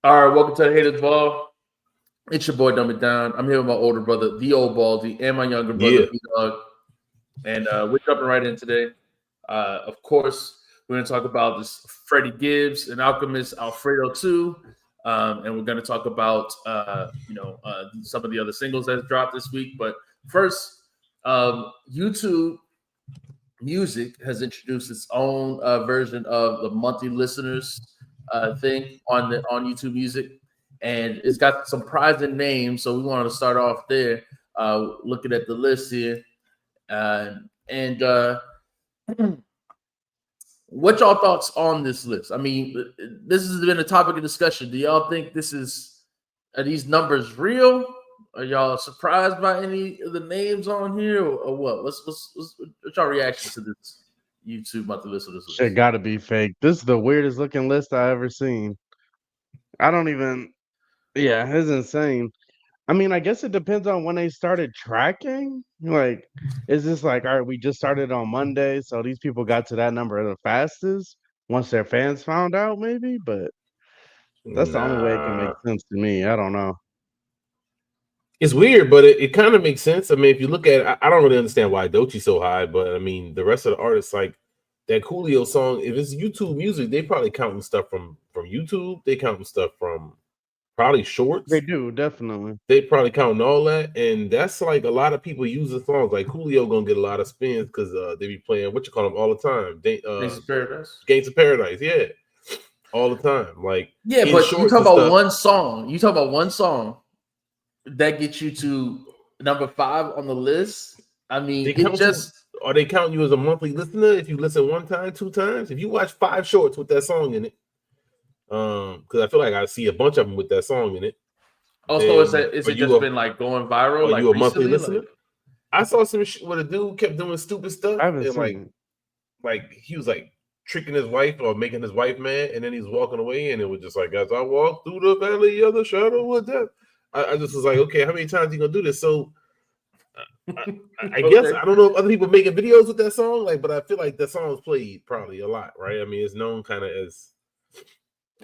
All right, welcome to the Haters Ball. It's your boy Dumb It Down. I'm here with my older brother, the old Baldy, and my younger brother, Yeah. B Dog. And we're jumping right in today. Of course, we're going to talk about this Freddie Gibbs and Alchemist Alfredo 2. And we're going to talk about some of the other singles that dropped this week. But first, YouTube Music has introduced its own version of the monthly listeners thing on YouTube Music, and it's got some surprising names. So we wanted to start off there, looking at the list here, and what y'all thoughts on this list? I mean, this has been a topic of discussion. Do y'all think are these numbers real? Are y'all surprised by any of the names on here, or what? What's y'all reaction to this YouTube monthly listeners Shit list? gotta be fake. This is the weirdest looking list I ever seen. I don't even yeah, it's insane. I mean, I guess it depends on when they started tracking. Like, is this like, all right, we just started on Monday, so these people got to that number the fastest once their fans found out, maybe? But that's the only way it can make Nah. sense to me. I don't know. It's weird, but it kind of makes sense. I mean, if you look at it, I don't really understand why Dochi's so high, but I mean, the rest of the artists, like that Coolio song, if it's YouTube music, they probably counting stuff from YouTube. They counting stuff from probably They shorts. do, definitely. They probably counting all that. And that's like a lot of people use the songs. Like Coolio gonna get a lot of spins because they be playing what you call them all the time. Gangsta Paradise. Gates of Paradise, yeah. All the time. Like Yeah, in but you shorts talk and about stuff. one song. You talk about one song that gets you to number 5 on the list. I mean, They it count just Are they counting you as a monthly listener if you listen one time, two times? If you watch 5 shorts with that song in it, because I feel like I see a bunch of them with that song in it, also then is it just been like going viral are like you a monthly recently? listener? Like, I saw some shit where the dude kept doing stupid stuff I haven't and seen it. like he was like tricking his wife or making his wife mad, and then he's walking away, and it was just like as I walk through the valley of the shadow of death. I just was like, okay, how many times you gonna do this? So I guess okay. I don't know if other people making videos with that song, like, but I feel like that song's played probably a lot, right? I mean, it's known kind of as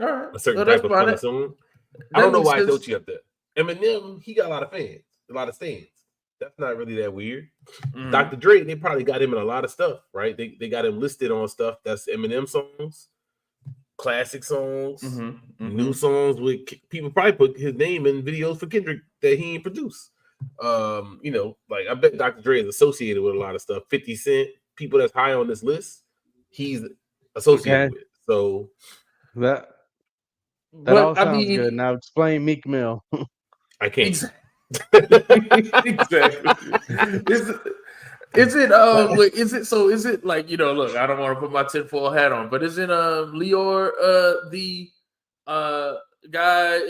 All right. a certain Well, type that's of fine. funny song. I That don't know makes why sense. Doechii up there. Eminem, he got a lot of fans, a lot of stands. That's not really that weird. Mhm. Dr. Dre, they probably got him in a lot of stuff, right? They got him listed on stuff that's Eminem songs, classic songs, new songs with people probably put his name in videos for Kendrick that he ain't produced. Like I bet Dr. Dre is associated with a lot of stuff. 50 Cent, people that's high on this list, he's associated Okay. with. So That that all But I sounds mean, good. Now explain Meek Mill. I can't. exactly. Is it wait, is it like, look, I don't want to put my tinfoil hat on, but isn't Lior the guy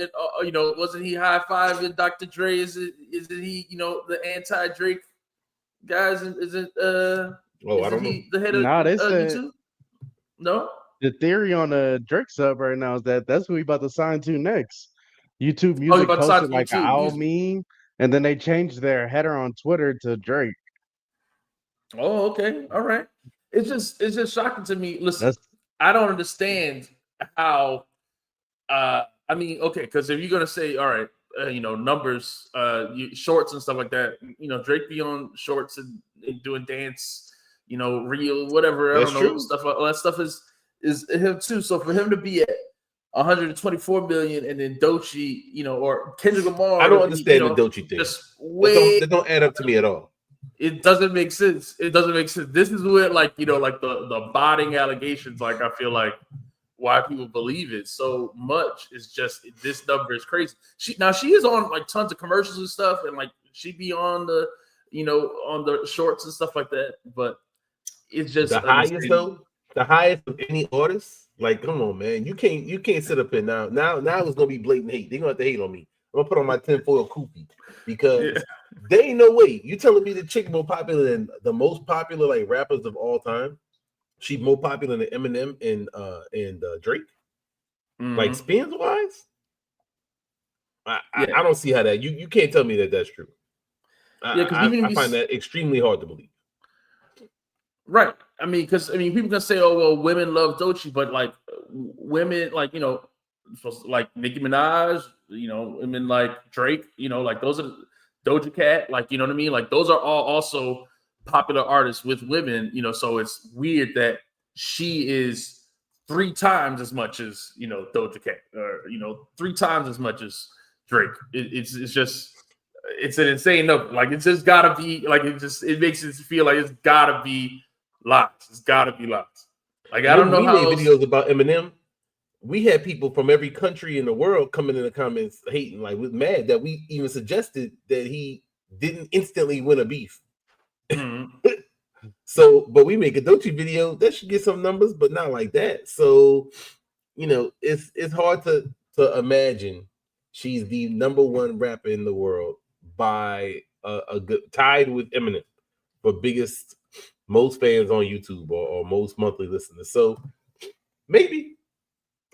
wasn't he high fiving Dr. Dre? Isn't he, the anti Drake guys? Isn't I don't know. he the head of Nah, they said YouTube? No? the theory on the Drake sub right now is that that's who we about to sign to next. YouTube Oh, you Music about to start posted like an YouTube owl music. meme, and then they changed their header on Twitter to Drake. Oh, okay. All right. It's just shocking to me. Listen, That's I don't understand how I mean, okay, because if you're gonna say, all right, numbers, shorts and stuff like that, Drake be on shorts and doing dance, reel, whatever. I That's don't know true. stuff. All that stuff is him too. So for him to be at 124 million, and then Doechii, or Kendrick Lamar, I don't understand the Doechii thing. just way That don't add up to me at all. it doesn't make sense. It doesn't make sense. This is where, like, like the botting allegations, like, I feel like why people believe it so much is just this number is crazy. She is on like tons of commercials and stuff, and like she be on the on the shorts and stuff like that. But it's just The highest though, the highest of any artist. Like, come on, man. You can't sit up here now. Now it's gonna be blatant hate. They're gonna have to hate on me. I'm gonna put on my tinfoil kufi because there ain't no way. You telling me the chick more popular than the most popular like rappers of all time? She's more popular than Eminem and Drake. Like spins wise, I don't see how that you can't tell me that that's true. I find that extremely hard to believe. Right. I mean, people can say, "Oh, well, women love Doechii," but like women, like like Nicki Minaj, you know, and then like Drake, you know, like those are Doja Cat, like, you know what I mean? Like those are all also popular artists with women, you know, so it's weird that she is 3 times as much as, you know, Doja Cat, or, you know, 3 times as much as Drake. It's just, it's an insane number. Like, it's just gotta be, like, it makes it feel like it's gotta be lots. It's gotta be lots. Like, I don't know we how made else... videos about Eminem. We had people from every country in the world coming in the comments hating, like, was mad that we even suggested that he didn't instantly win a beef. Mm-hmm. So, but we make a Doechii video that should get some numbers, but not like that. So, you know, it's hard to imagine she's the #1 rapper in the world by a good, tied with Eminem for biggest, most fans on YouTube or most monthly listeners. So maybe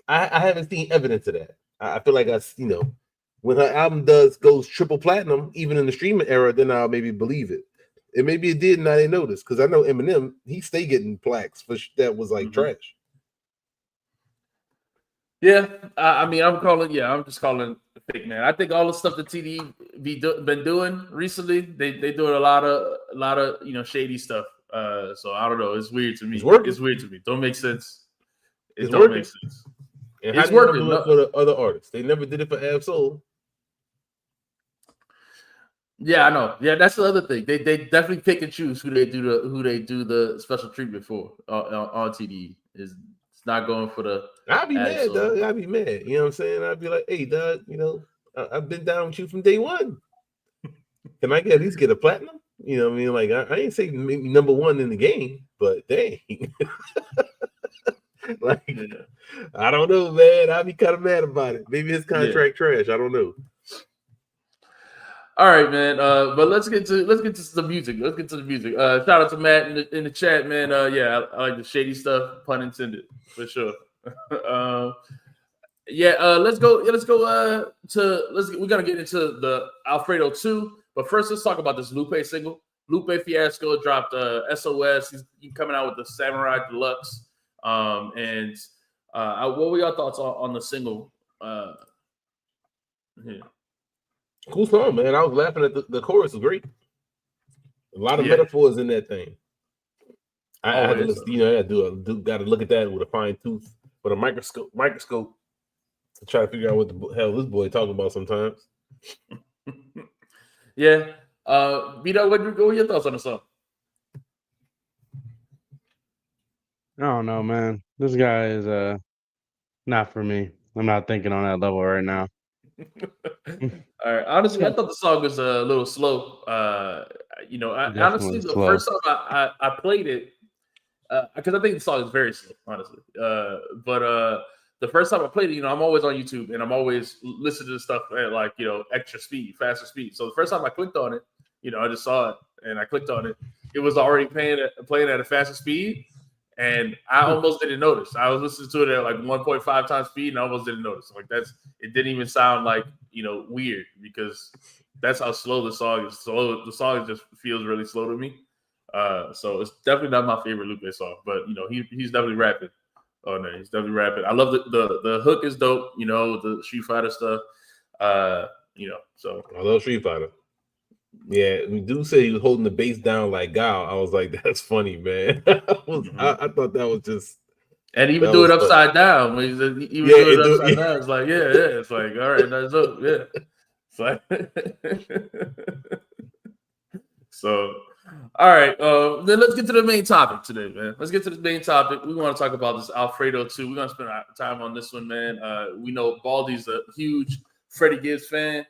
I haven't seen evidence of that. I feel like you know, when her album goes triple platinum, even in the streaming era, then I'll maybe believe it. And maybe it did, and I didn't notice, because I know Eminem, he stay getting plaques for that was like trash. Yeah, I mean, I'm just calling the fake, man. I think all the stuff that TD been doing recently, they doing a lot of you know, shady stuff. So I don't know. It's weird to me. It's weird to me. Don't make sense. It don't make sense. And it's working for the other artists. They never did it for Ab-Soul. Yeah, I know. Yeah, that's the other thing. They definitely pick and choose who they do the special treatment for on TDE. It's not going for the... I'd be mad, dog. I'd be mad. You know what I'm saying? I'd be like, hey, dog, you know, I've been down with you from day one. Can I at least get a platinum? You know what I mean? Like, I ain't say maybe #1 in the game, but dang. Like, I don't know, man. I'd be kind of mad about it. Maybe his contract trash. I don't know. All right, man. But let's get to the music. Let's get to the music. Shout out to Matt in the chat, man. Yeah, I like the shady stuff, pun intended, for sure. Let's go. We're gonna get into the Alfredo 2, but first let's talk about this Lupe single. Lupe Fiasco dropped SOS. He's coming out with the Samurai Deluxe. What were your thoughts on the single? Cool song, man. I was laughing at the chorus. Was great. A lot of metaphors in that thing. I had to listen, you know, I got to look at that with a fine tooth, with a microscope to try to figure out what the hell this boy talking about sometimes. Yeah. Vito, what were your thoughts on the song? I don't know, man. This guy is not for me. I'm not thinking on that level right now. All right. Honestly, I thought the song was a little slow. You know, honestly, the first time I played it, because I think the song is very slow, honestly. But the first time I played it, you know, I'm always on YouTube and I'm always listening to stuff at, like, you know, extra speed, faster speed. So the first time I clicked on it, you know, I just saw it and I clicked on it. It was already playing at a faster speed. And I almost didn't notice. I was listening to it at like 1.5 times speed, and I almost didn't notice. Like, it didn't even sound like, you know, weird, because that's how slow the song is. So the song just feels really slow to me. So it's definitely not my favorite Lupe song, but you know, he's definitely rapping. Oh no, he's definitely rapping. I love the hook is dope. You know, the Street Fighter stuff. You know, so I love Street Fighter. Yeah, we do say he was holding the bass down like Gal. I was like, that's funny, man. I thought that was just, and even do it upside down. When do it upside down. It's like, it's like, all right, that's up. Yeah, it's like, so, all right. Then let's get to the main topic today, man. Let's get to the main topic. We want to talk about this Alfredo 2. We're gonna spend our time on this one, man. We know Baldy's a huge Freddie Gibbs fan.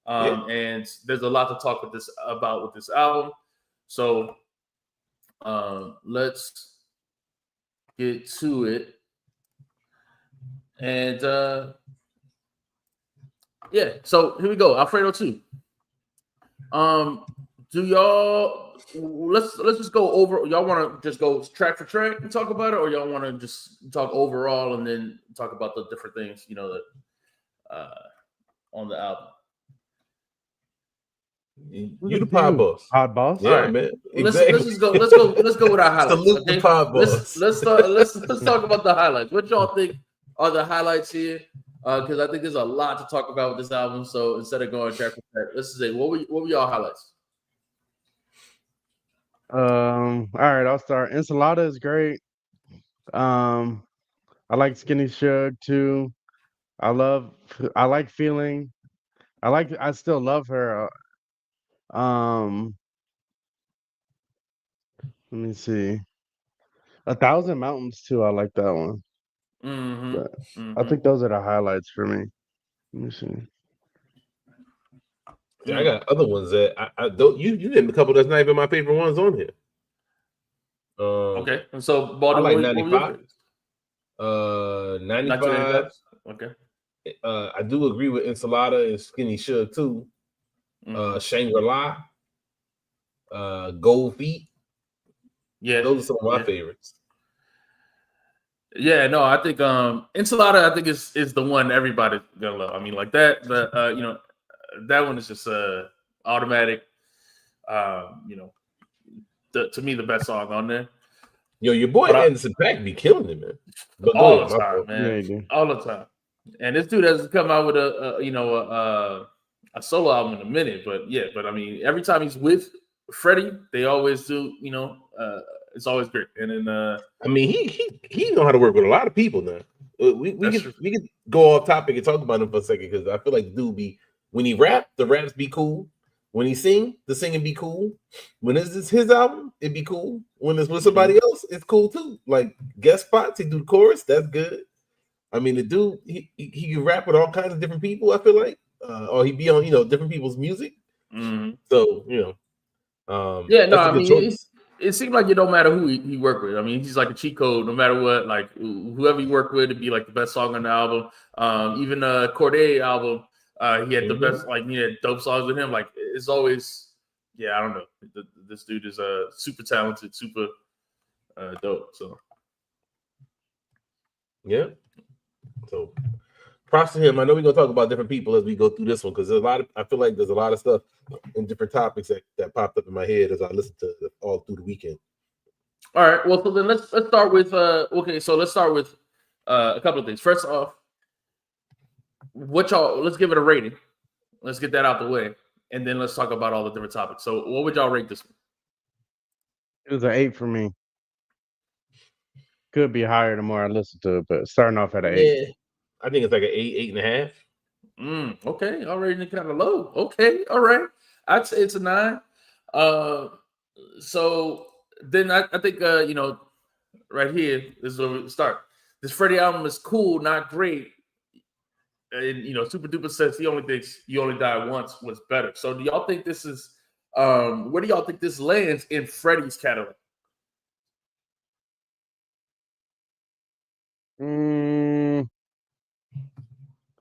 And there's a lot to talk about with this album. So let's get to it. And so here we go. Alfredo 2. Do y'all let's just go over, y'all want to just go track for track and talk about it, or y'all want to just talk overall and then talk about the different things, you know, that on the album? You the pod boss. Pod boss? Yeah, right, man. Exactly. Let's go with our highlights. Salute the pod boss. Let's talk about the highlights. What y'all think are the highlights here? because I think there's a lot to talk about with this album. So instead of going track for track, let's just say what were y'all highlights? All right, I'll start. Ensalada is great. Um, I like Skinny Shug too. I like Feeling. I still love her. Let me see. 1,000 Mountains too. I like that one. Mm-hmm. But I Mm-hmm. think those are the highlights for me. Let me see. Yeah, I got other ones that I don't. You named a couple that's not even my favorite ones on here. Okay. And so, I Baldy, like what were your 95. favorites? 95. 1985. Okay. I do agree with Ensalada and Skinny Shug too. Mm-hmm. Shangri-La, Gold Feet. Yeah. Those are some of my favorites. Yeah, no, I think Enchilada, I think is the one everybody's gonna love. I mean, like that, that one is just automatic. To me, the best song on there. Yo, your boy Anderson .Paak be killing it, man. But all the time, man, Yeah, all the time. And this dude has come out with a solo album in a minute, but I mean, every time he's with Freddie, they always do. It's always great. And then I mean, he know how to work with a lot of people now. We can go off topic and talk about him for a second because I feel like the dude be when he rap, the raps be cool. When he sing, the singing be cool. When it's his album, it'd be cool. When it's with somebody else, it's cool too. Like guest spots, he do the chorus, that's good. I mean, the dude he can rap with all kinds of different people. I feel like, or he be on different people's music. Mm-hmm. So I mean, it seems like it don't matter who he worked with. I mean, he's like a cheat code. No matter what, like whoever he worked with, it'd be like the best song on the album. Even Corday album, he had the best. Like he had dope songs with him. Like it's always, I don't know. This dude is super talented, super dope. So yeah. So props to him. I know we're gonna talk about different people as we go through this one because I feel like there's a lot of stuff in different topics that popped up in my head as I listened to all through the weekend. All right. Well, so then let's start with So let's start with a couple of things. First off, let's give it a rating. Let's get that out the way, and then let's talk about all the different topics. So, what would y'all rate this one? It was an 8 for me. Could be higher the more I listen to it, but starting off at an 8. Yeah, I think it's like an 8.5. Okay, already kind of low. Okay, all right. I'd say it's a 9. So then I think right here is where we start. This Freddie album is cool, not great. And Super Duper says he only thinks You Only Die Once was better. So do y'all think this is where do y'all think this lands in Freddie's catalog?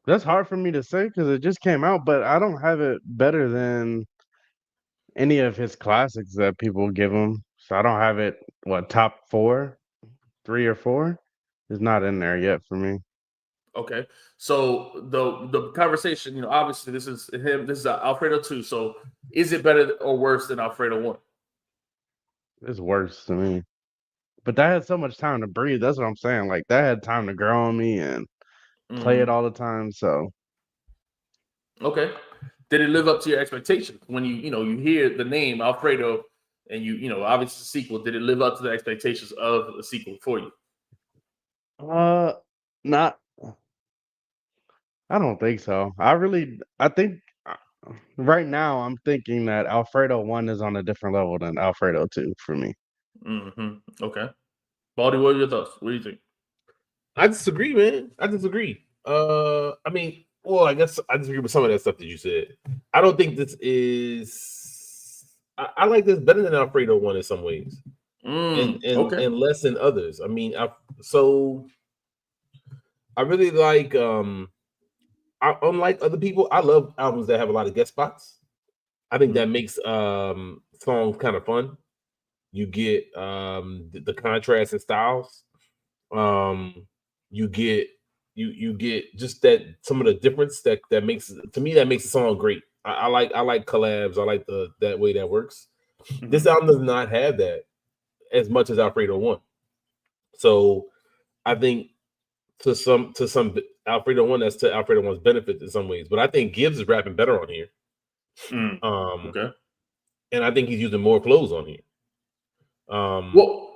That's hard for me to say because it just came out, but I don't have it better than any of his classics that people give him. So I don't have it, top 4, 3 or 4 is not in there yet for me. Okay, so the conversation, obviously this is him. This is Alfredo 2. So is it better or worse than Alfredo 1? It's worse to me. But that had so much time to breathe. That's what I'm saying. Like that had time to grow on me and play it all the time. So okay, did it live up to your expectations when you hear the name Alfredo and obviously the sequel? Did it live up to the expectations of the sequel for you? Not. I don't think so. I think right now I'm thinking that Alfredo 1 is on a different level than Alfredo 2 for me. Okay. Baldy, what are your thoughts? What do you think? I disagree, man. I disagree. I mean, well, I guess I disagree with some of that stuff that you said. I don't think this is. I like this better than Alfredo 1 in some ways, and less than others. I mean, I really like. Unlike other people, I love albums that have a lot of guest spots. I think that makes songs kind of fun. You get the contrast in styles. You get just that some of the difference that makes the song great. I like collabs. I like that way that works. This album does not have that as much as Alfredo 1. So I think to some Alfredo 1, that's to Alfredo 1's benefit in some ways. But I think Gibbs is rapping better on here. Okay. And I think he's using more flows on here. Well,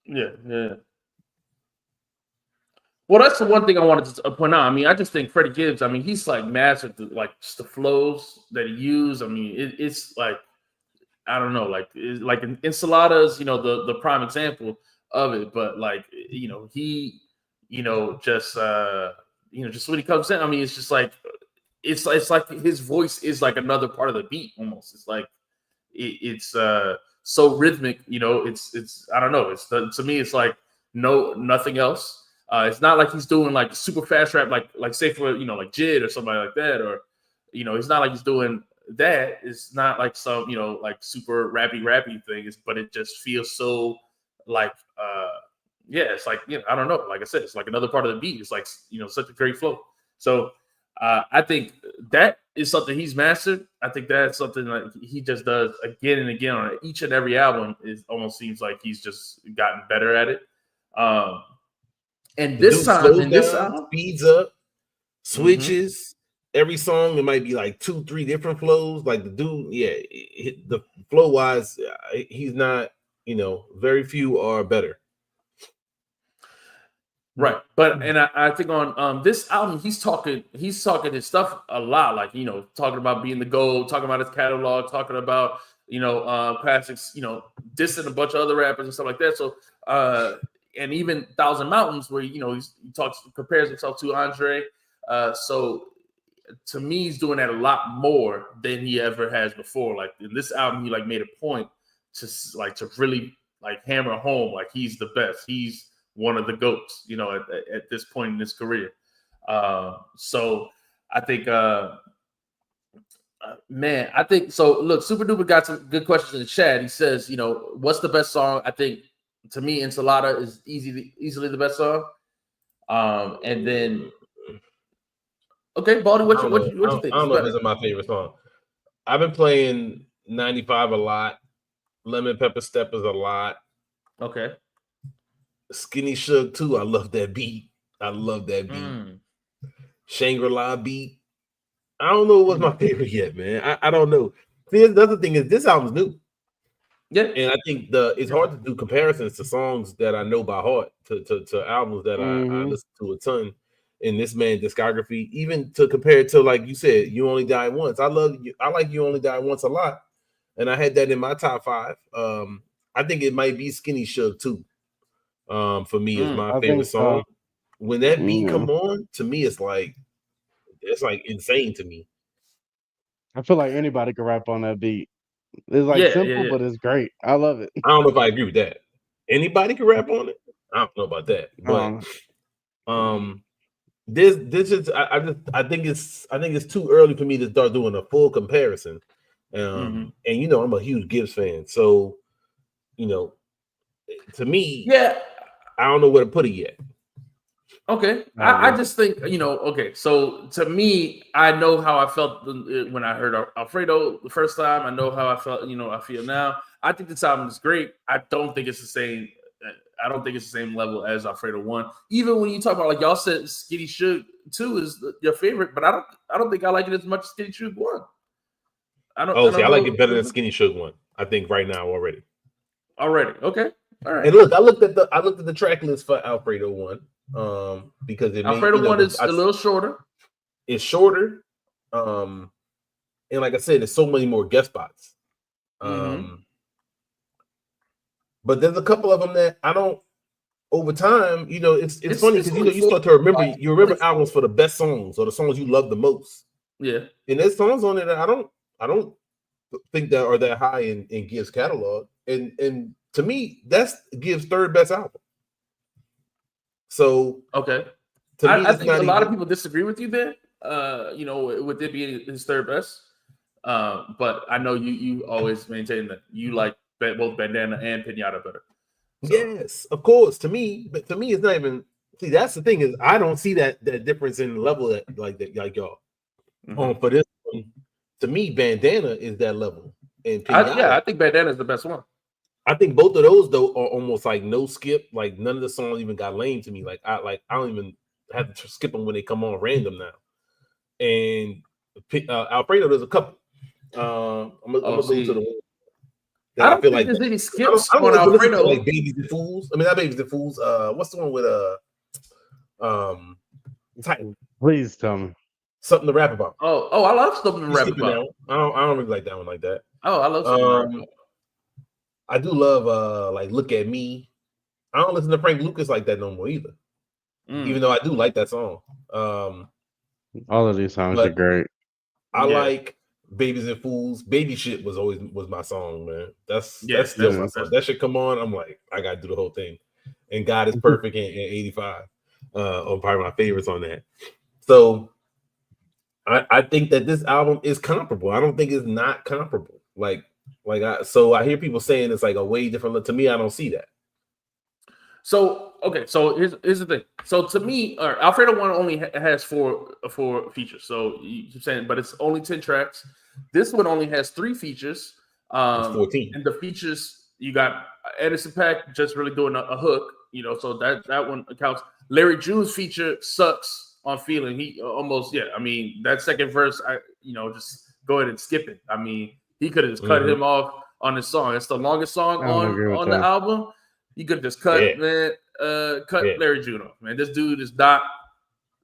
yeah. Well, that's the one thing I wanted to point out. I mean, I just think Freddie Gibbs, I mean, he's like mastered just the flows that he used. I mean, it's like, I don't know, like in Enchiladas, the prime example of it. But like, he, just when he comes in, I mean, it's just like, it's like his voice is like another part of the beat almost. It's like, it's so rhythmic, it's I don't know. To me, it's like nothing else. It's not like he's doing like super fast rap, like say for like Jid or somebody like that, or it's not like he's doing that. It's not like some like super rappy thing. But it just feels so like it's like I don't know. Like I said, it's like another part of the beat. It's like such a great flow. So I think that is something he's mastered. I think that's something that he just does again and again on each and every album. It almost seems like he's just gotten better at it. And this time, in this album, speeds up, switches. Every song, it might be like 2-3 different flows. Like the dude, the flow wise, he's not. Very few are better. Right, but and I think on this album, he's talking his stuff a lot, like talking about being the GOAT, talking about his catalog, talking about classics, dissing a bunch of other rappers and stuff like that. So and even Thousand Mountains, where he compares himself to Andre. So to me, he's doing that a lot more than he ever has before. Like in this album, he like made a point to really like hammer home like he's the best. He's one of the GOATs, at this point in his career. So I think, I think so. Look, Super Duper got some good questions in the chat. He says, what's the best song? I think to me, Enchilada is easily the best song. And then, okay, Baldy, what you think? I don't know if this is my favorite song. I've been playing 95 a lot. Lemon Pepper Steppers a lot. Okay. Skinny Suge too. I love that beat. Shangri-La beat. I don't know what's my favorite yet, man. I don't know. See, the other thing is this album's new. Yeah. And I think it's hard to do comparisons to songs that I know by heart to albums that I listen to a ton in this man's discography, even to compare it to, like you said, You Only Die Once. I like You Only Die Once a lot. And I had that in my top 5. I think it might be Skinny Suge too. For me, is my favorite song. So. When that beat come on, to me, it's like insane to me. I feel like anybody can rap on that beat. It's like simple, but it's great. I love it. I don't know if I agree with that. Anybody can rap on it. I don't know about that, but this is I think it's too early for me to start doing a full comparison. And I'm a huge Gibbs fan, so to me, I don't know where to put it yet. Okay, I just think okay. So to me, I know how I felt when I heard Alfredo the first time. I know how I felt. I feel now. I think this album is great. I don't think it's the same. I don't think it's the same level as Alfredo 1. Even when you talk about, like y'all said, Skinny Suge 2 is your favorite, but I don't think I like it as much as Skinny Suge 1. I like it better than Skinny Suge 1. I think right now already. Okay. All right. And look, I looked at the track list for Alfredo 1. Because Alfredo 1 is a little shorter. It's shorter. And like I said, there's so many more guest spots. But there's a couple of them that I don't. Over time, it's funny because you start to remember albums for the best songs or the songs you love the most. Yeah, and there's songs on there that I don't think that are that high in Gibbs' catalog, and to me, that's Gibbs' third best album. So okay, I think a lot of people disagree with you there. With it being his third best, but I know you always maintain that you like both Bandana and Pinata better. So. Yes, of course. To me, it's not even. See, that's the thing is I don't see that difference in level that like y'all. For this one, to me, Bandana is that level. And I think Bandana is the best one. I think both of those though are almost like no skip. Like none of the songs even got lame to me. Like I don't even have to skip them when they come on random now. And Alfredo, there's a couple. I'm gonna go to the one that I don't feel think like there's any I skips don't on like to listen to Alfredo. like Babies and Fools. I mean, not Babies and Fools. What's the one with Titan? Please tell me. Something to rap about. Oh, I love something to You rap skipping about. that one. I don't really like that one like that. Oh, I love something to rap about. I do love like Look at Me. I don't listen to Frank Lucas like that no more either. Even though I do like that song. All of these songs are great. I like Babies and Fools. Baby Shit was my song, man. That's still my song. That shit come on, I'm like, I gotta do the whole thing. And God is Perfect in 85. On probably my favorites on that. So I think that this album is comparable. I don't think it's not comparable. I hear people saying it's like a way different. To me, I don't see that. So okay, so here's the thing. So to me, Alfredo 1 only has four features. So you keep saying, but it's only 10 tracks. This one only has 3 features. It's 14. And the features you got Edison Pack just really doing a hook, so that one counts. Larry June's feature sucks on Feeling. He almost, I mean, that second verse, just go ahead and skip it. I mean, he could have just cut him off on this song. It's the longest song on the album. You could just cut Larry June off, man. This dude is not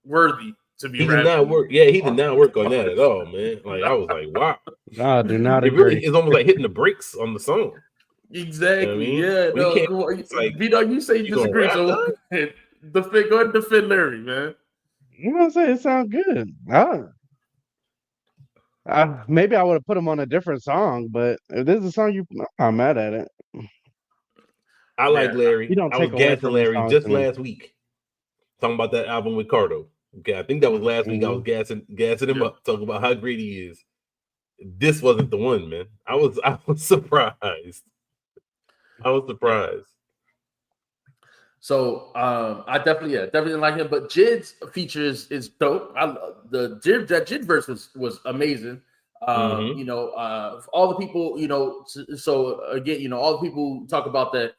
worthy to be. He did not work. Yeah, he did not work on that at all, man. Like I was like, wow. I do not agree. Really, it's almost like hitting the brakes on the song. Exactly. You know what I mean? Yeah. No, like, you say you disagree. So go ahead and defend Larry, man. You know what I'm saying? It sounds good. Maybe I would have put him on a different song, but if this is a song I'm mad at it. I like Larry. I was gassing Larry just last week. Talking about that album with Cardo. Okay, I think that was last week. I was gassing him up, talking about how great he is. This wasn't the one, man. I was surprised. So I definitely like him. But Jid's features is dope. That Jid verse was amazing. All the people, so again, all the people talk about that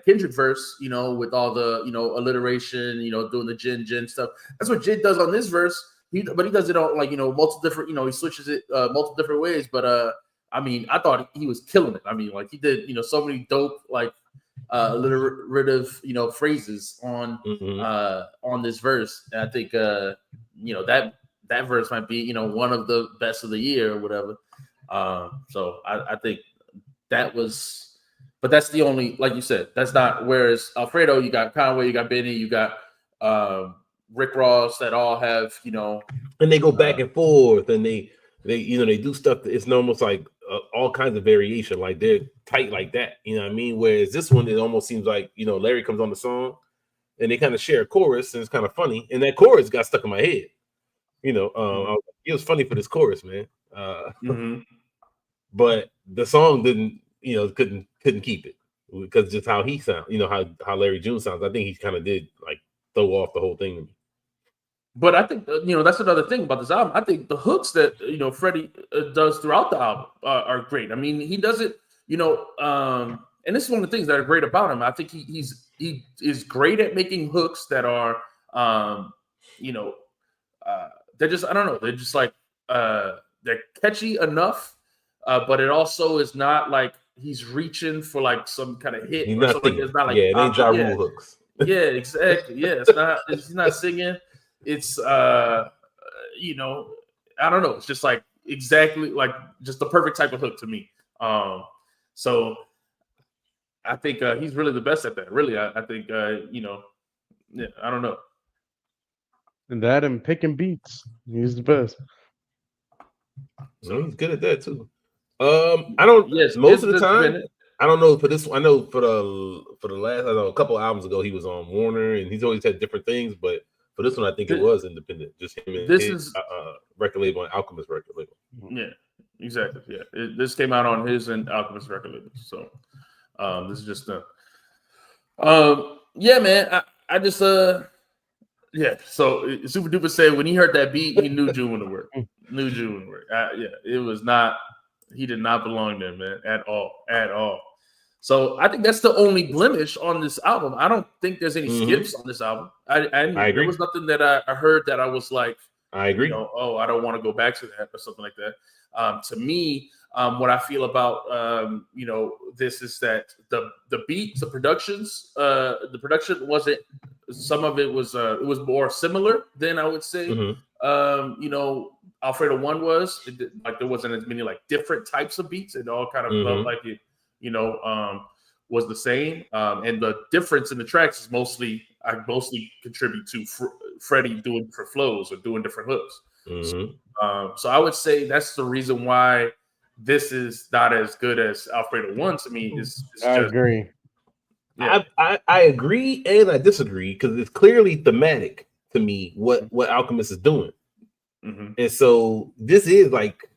Kendrick verse, with all the alliteration, doing the gin stuff. That's what Jid does on this verse. But he does it on multiple different, he switches it multiple different ways. But I mean, I thought he was killing it. I mean, like he did, so many dope alliterative, phrases on this verse. And I think that verse might be, one of the best of the year or whatever. So I think that was. But that's the only, like you said, that's not. Whereas Alfredo, you got Conway, you got Benny, you got Rick Ross, that all have, and they go back and forth, and they do stuff that it's almost like all kinds of variation, like they're tight like that. You know what I mean? Whereas this one, it almost seems like Larry comes on the song, and they kind of share a chorus, and it's kind of funny. And that chorus got stuck in my head. It was funny for this chorus, man. But the song didn't. Couldn't keep it because just how he sounds, how Larry June sounds. I think he kind of did like throw off the whole thing. But I think that's another thing about this album. I think the hooks that Freddie does throughout the album are great. I mean, he does it, and this is one of the things that are great about him. I think he is great at making hooks that are, they're just, I don't know, they're just like they're catchy enough, but it also is not like he's reaching for like some kind of hit or something. It's not like it ain't Ja Rule hooks. Yeah, exactly. Yeah, it's not. He's not singing. It's I don't know. It's just like exactly like just the perfect type of hook to me. So I think he's really the best at that. Really, I think I don't know. And that and picking beats, he's the best. So he's good at that too. I don't. Yes, most of the time. I don't know for this one. I know for the last. I know a couple albums ago he was on Warner, and he's always had different things. But for this one, I think it was independent. Just him and his record label and Alchemist record label. Yeah, exactly. Yeah, this came out on his and Alchemist record label. So this is just yeah, man. I just yeah. So Super Duper said when he heard that beat, he knew June would work. Knew June would work. Yeah, it was not. He did not belong there, man, at all. So I think that's the only blemish on this album. I don't think there's any skips on this album. I agree. There was nothing that I heard that I was like, I agree. I don't want to go back to that or something like that. To me, what I feel about this is that the beats, the production wasn't. Some of it was more similar than I would say. Alfredo 1 was like there wasn't as many like different types of beats. It all kind of felt like it, was the same. And the difference in the tracks is mostly contribute to Freddie doing different flows or doing different hooks. So I would say that's the reason why this is not as good as Alfredo 1 to me. I agree. Yeah. I agree and I disagree because it's clearly thematic to me what Alchemist is doing. And so this is like,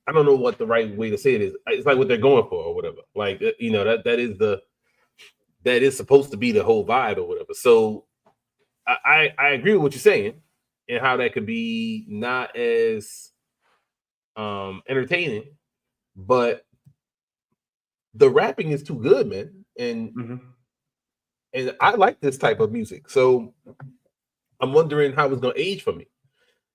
I don't know what the right way to say it is. It's like what they're going for or whatever. Like, that is supposed to be the whole vibe or whatever. So I agree with what you're saying and how that could be not as entertaining, but the rapping is too good, man. And I like this type of music. So I'm wondering how it's going to age for me.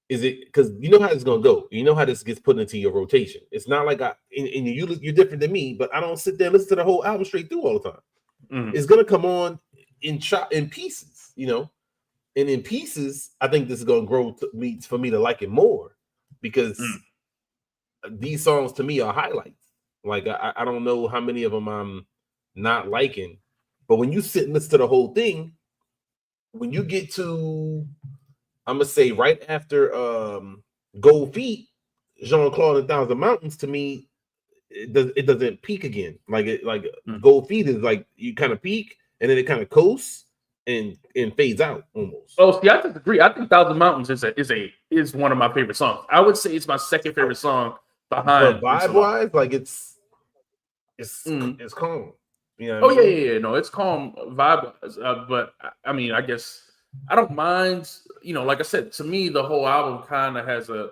Is it because you know how it's going to go? You know how this gets put into your rotation. It's not like you're different than me, but I don't sit there and listen to the whole album straight through all the time. It's going to come on in pieces, and in pieces, I think this is going to grow for me to like it more because these songs to me are highlights. Like I don't know how many of them I'm not liking, but when you sit and listen to the whole thing, when you get to, I'm gonna say right after Gold Feet, Jean-Claude and Thousand Mountains, to me, it doesn't peak again. Gold Feet is like you kind of peak and then it kind of coasts and fades out almost. Oh, see, I disagree. I think Thousand Mountains is one of my favorite songs. I would say it's my second favorite song behind. But vibe wise, like it's calm. No, it's calm vibe. But I mean, I guess I don't mind. Like I said, to me, the whole album kind of has like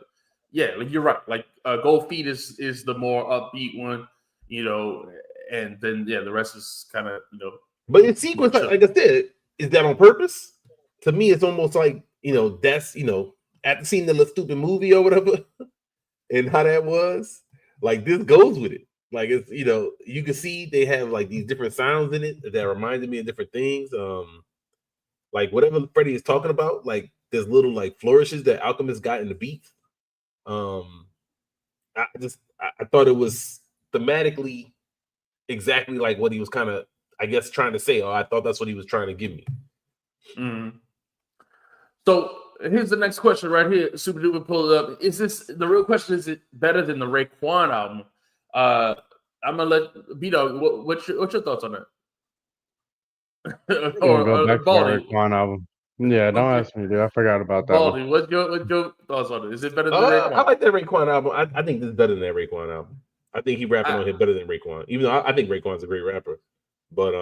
you're right. Like Gold Feet is the more upbeat one, and then the rest is kind of But in sequence, like I said, is that on purpose? To me, it's almost like that's after seeing the little stupid movie or whatever, and how that was. Like this goes with it. Like it's you can see they have like these different sounds in it that reminded me of different things. Like whatever Freddie is talking about, like there's little like flourishes that Alchemist got in the beat. I thought it was thematically exactly like what he was kind of, I guess, trying to say. Or I thought that's what he was trying to give me. So here's the next question right here. Super Duper pull it up. Is this the real question? Is it better than the Raekwon album? I'm gonna let B-Dog. What's your thoughts on that? or go back to the Raekwon album. Yeah, don't ask me, dude. I forgot about that. Baldy, what's your thoughts on it? Is it better than Raekwon? I like that Raekwon album. I think this is better than that Raekwon album. I think he rapping on here better than Raekwon. Even though I think Raekwon's a great rapper, but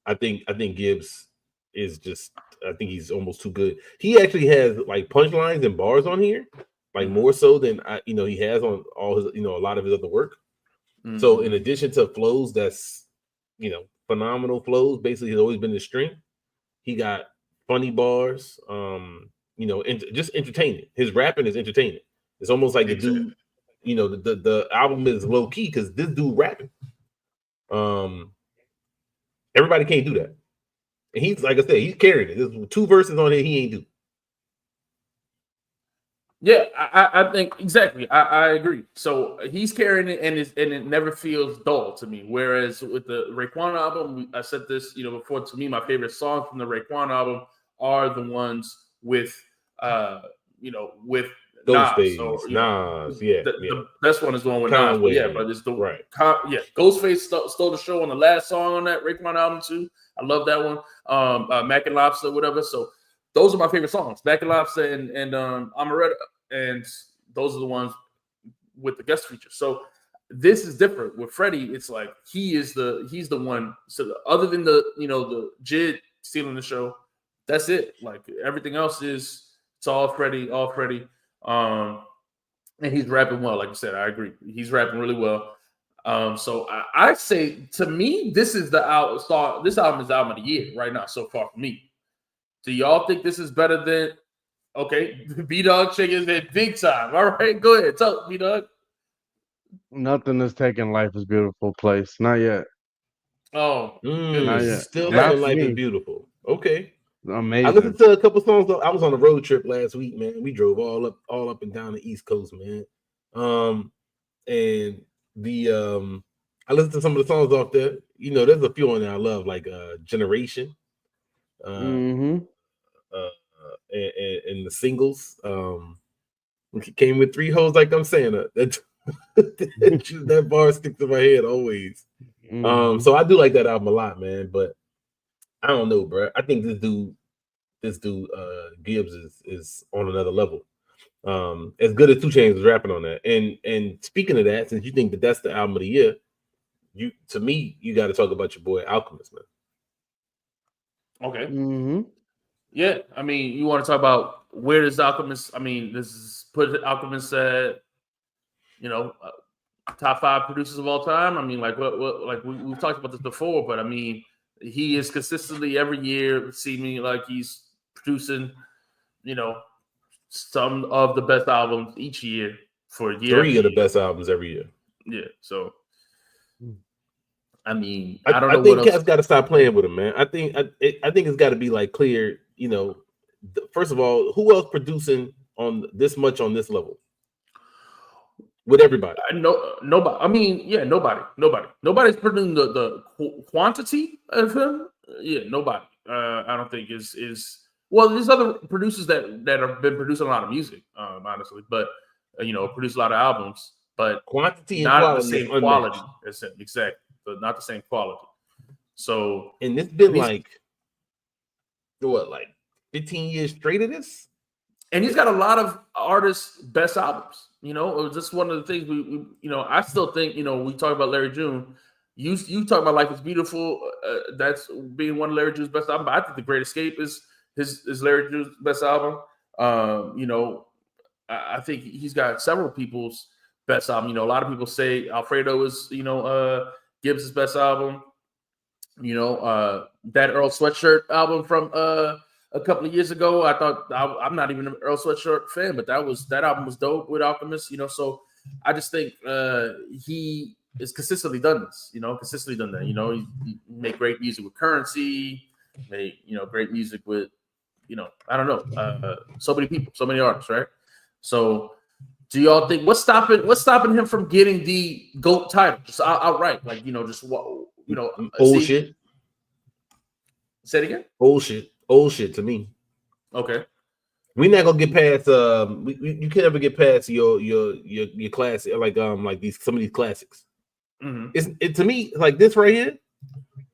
I think Gibbs is just. I think he's almost too good. He actually has like punchlines and bars on here, like more so than he has on all his a lot of his other work. So in addition to flows, that's phenomenal flows. Basically, he's always been his strength. He got funny bars, just entertaining. His rapping is entertaining. It's almost like the dude, the album is low key because this dude rapping. Everybody can't do that. And he's, like I said, he's carrying it. There's 2 verses on it he ain't do. Yeah, I think exactly. I agree. So he's carrying it, and it never feels dull to me. Whereas with the Raekwon album, I said this, before. To me, my favorite songs from the Raekwon album are the ones with, with Ghostface, Nas. The best one is the one with Conway. Nas. But it's the right. Ghostface stole the show on the last song on that Raekwon album too. I love that one. Mac and Lobster, whatever. So. Those are my favorite songs, Mac and Lobster and Amaretto, and those are the ones with the guest feature. So this is different with Freddie. It's like he's the one. So other than the Jid stealing the show, that's it. Like everything else it's all Freddie, and he's rapping well. Like I said, I agree. He's rapping really well. So I say, to me, this is this album is the album of the year right now so far for me. Do y'all think this is better than? Okay, B-Dog Chicken is big time. All right, go ahead, tell B-Dog. Nothing is taking Life is Beautiful place. Not yet. Oh, Not yet. Still Not having for Life is me. Beautiful. Okay. I Amazing. listened to a couple songs. I was on a road trip last week, man. We drove all up and down the East Coast, man. And the I listened to some of the songs off there. You know, there's a few on there I love, like Generation. Mm-hmm. And the singles. It came with 3 hoes, like I'm saying. That bar sticks in my head always. Mm-hmm. So I do like that album a lot, man. But I don't know, bro. I think this dude, Gibbs is on another level. As good as 2 Chainz was rapping on that. And speaking of that, since you think that that's the album of the year, you got to talk about your boy Alchemist, man. okay. Mm-hmm. Yeah, I mean, you want to talk about where does Alchemist? I mean, this is put Alchemist at, top 5 producers of all time. I mean, like what like we've talked about this before, but I mean, he is consistently every year seeming like he's producing, some of the best albums each year for a year. 3 of the best albums every year. Yeah, so I mean, I don't know. I think what Cat's got to stop playing with him, man. I think it's got to be like clear. First of all, who else producing on this much on this level with everybody? Nobody. I mean, yeah, nobody. Nobody's producing the quantity of him. Yeah, nobody. I don't think is. Well, there's other producers that have been producing a lot of music, honestly, but produce a lot of albums, but quantity and not quality the same quality. Exactly, but not the same quality. So, and it's been like 15 years straight of this, and he's got a lot of artists' best albums. It was just one of the things we I still think we talk about Larry June. You talk about Life is Beautiful. That's being one of Larry June's best albums. But I think The Great Escape is Larry June's best album. I think he's got several people's best album. A lot of people say Alfredo is Gibbs' best album. That Earl Sweatshirt album from a couple of years ago. I thought I'm not even an Earl Sweatshirt fan, but that album was dope with Alchemist. So I just think he is consistently done this. Consistently done that. He make great music with Currency. Make great music with I don't know so many people, so many artists, right? So do y'all think what's stopping him from getting the GOAT title just outright? Like bullshit. Say it again. Bullshit to me. Okay. We're not gonna get past you can never get past your classic like some of these classics. Mm-hmm. It to me like this right here.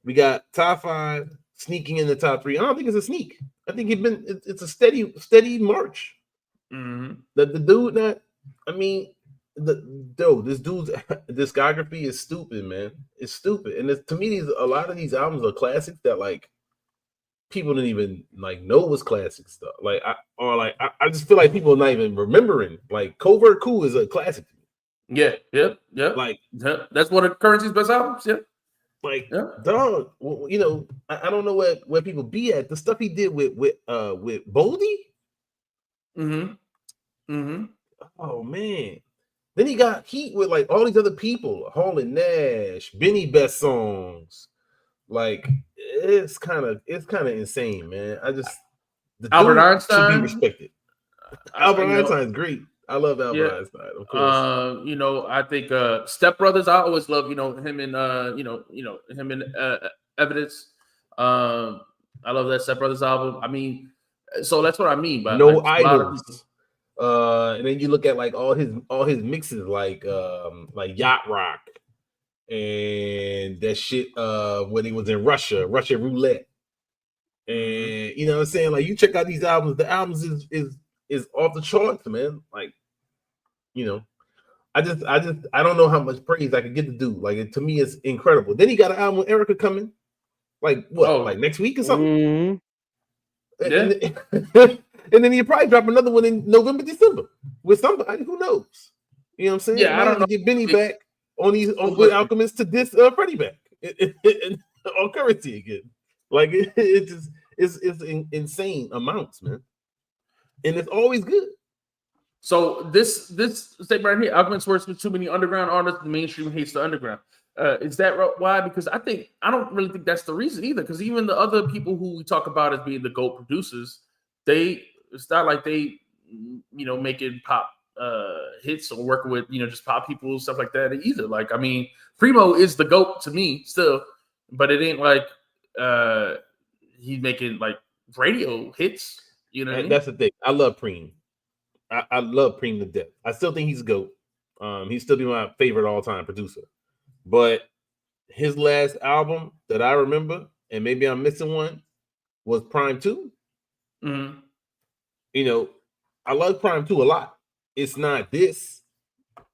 We got top 5 sneaking in the top 3. I don't think it's a sneak. I think it's a steady march. Mm-hmm. The dude not. I mean, this dude's discography is stupid, man. It's stupid, and to me, a lot of these albums are classics that like people didn't even like know was classic stuff. I just feel like people are not even remembering. Like Covert Coup is a classic. Yeah. Like that's one of Currency's best albums. Yeah. Dog. Well, I don't know where people be at. The stuff he did with Boldy. Mm-hmm. Oh man. Then he got heat with like all these other people, Hall and Nash, Benny Best songs. Like it's kind of insane, man. Albert Einstein should be respected. Albert Einstein's great. I love Albert Einstein, of course. I think Step Brothers. I always love him and him and Evidence. I love that Step Brothers album. I mean, so that's what I mean by No Idols. And then you look at like all his mixes, like Yacht Rock and that shit when he was in Russia Roulette. And you know what I'm saying? Like you check out these albums, the albums is off the charts, man. Like, I don't know how much praise I could give the dude. Like to me, it's incredible. Then he got an album with Erica coming, like what, like next week or something. Yeah. And then he'll probably drop another one in November, December with somebody. Who knows? You know what I'm saying? Yeah, I don't know. Get Benny back. with Alchemist to diss Freddie back on currency again. Like it's insane amounts, man, and it's always good. So this statement right here, Alchemist works with too many underground artists. The mainstream hates the underground. Is that why? Because I don't really think that's the reason either. Because even the other people who we talk about as being the GOAT producers, it's not like they making pop hits or working with just pop people, stuff like that either. Like, I mean, Primo is the GOAT to me still, but it ain't like he's making like radio hits. You know what I mean? That's the thing. I love Preem. I love Preem to death. I still think he's GOAT. He's still be my favorite all-time producer. But his last album that I remember, and maybe I'm missing one, was Prime 2. Mm-hmm. I love Prime 2 a lot. It's not this.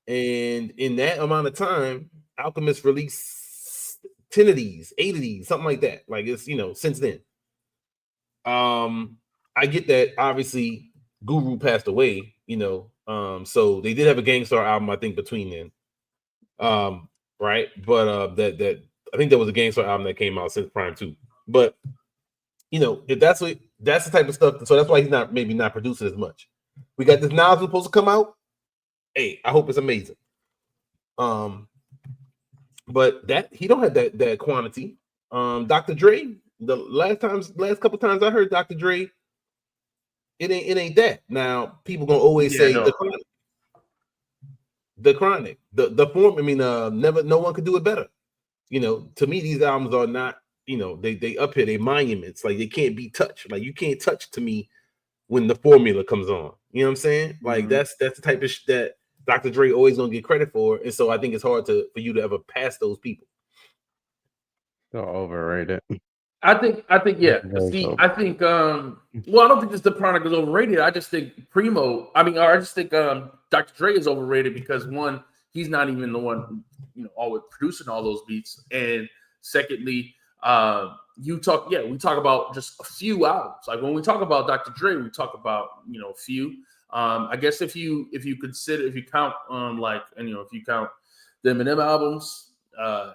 And in that amount of time, Alchemist released 10 of these, 8 of these, something like that. Like it's, since then. I get that obviously Guru passed away, so they did have a Gangstar album, I think, between then. Right. But that I think there was a Gangstar album that came out since Prime 2. But if that's the type of stuff, so that's why he's maybe not producing as much. We got this Nas supposed to come out. Hey, I hope it's amazing. But that he don't have that quantity. Dr. Dre, the last couple times I heard Dr. Dre, it ain't that. Now people gonna always say the Chronic, the form. I mean, no one could do it better. To me, these albums are not. They up here, they monuments. Like they can't be touched. Like you can't touch to me when the formula comes on. You know what I'm saying? Like that's the type of that Dr. Dre always gonna get credit for, and so I think it's hard for you to ever pass those people. So overrated. I think yeah. See, I think well, I don't think the Chronic is overrated. I just think I just think Dr. Dre is overrated because one, he's not even the one always producing all those beats, and secondly, we talk about just a few albums. Like when we talk about Dr. Dre, we talk about a few. I guess if you count if you count the Eminem albums.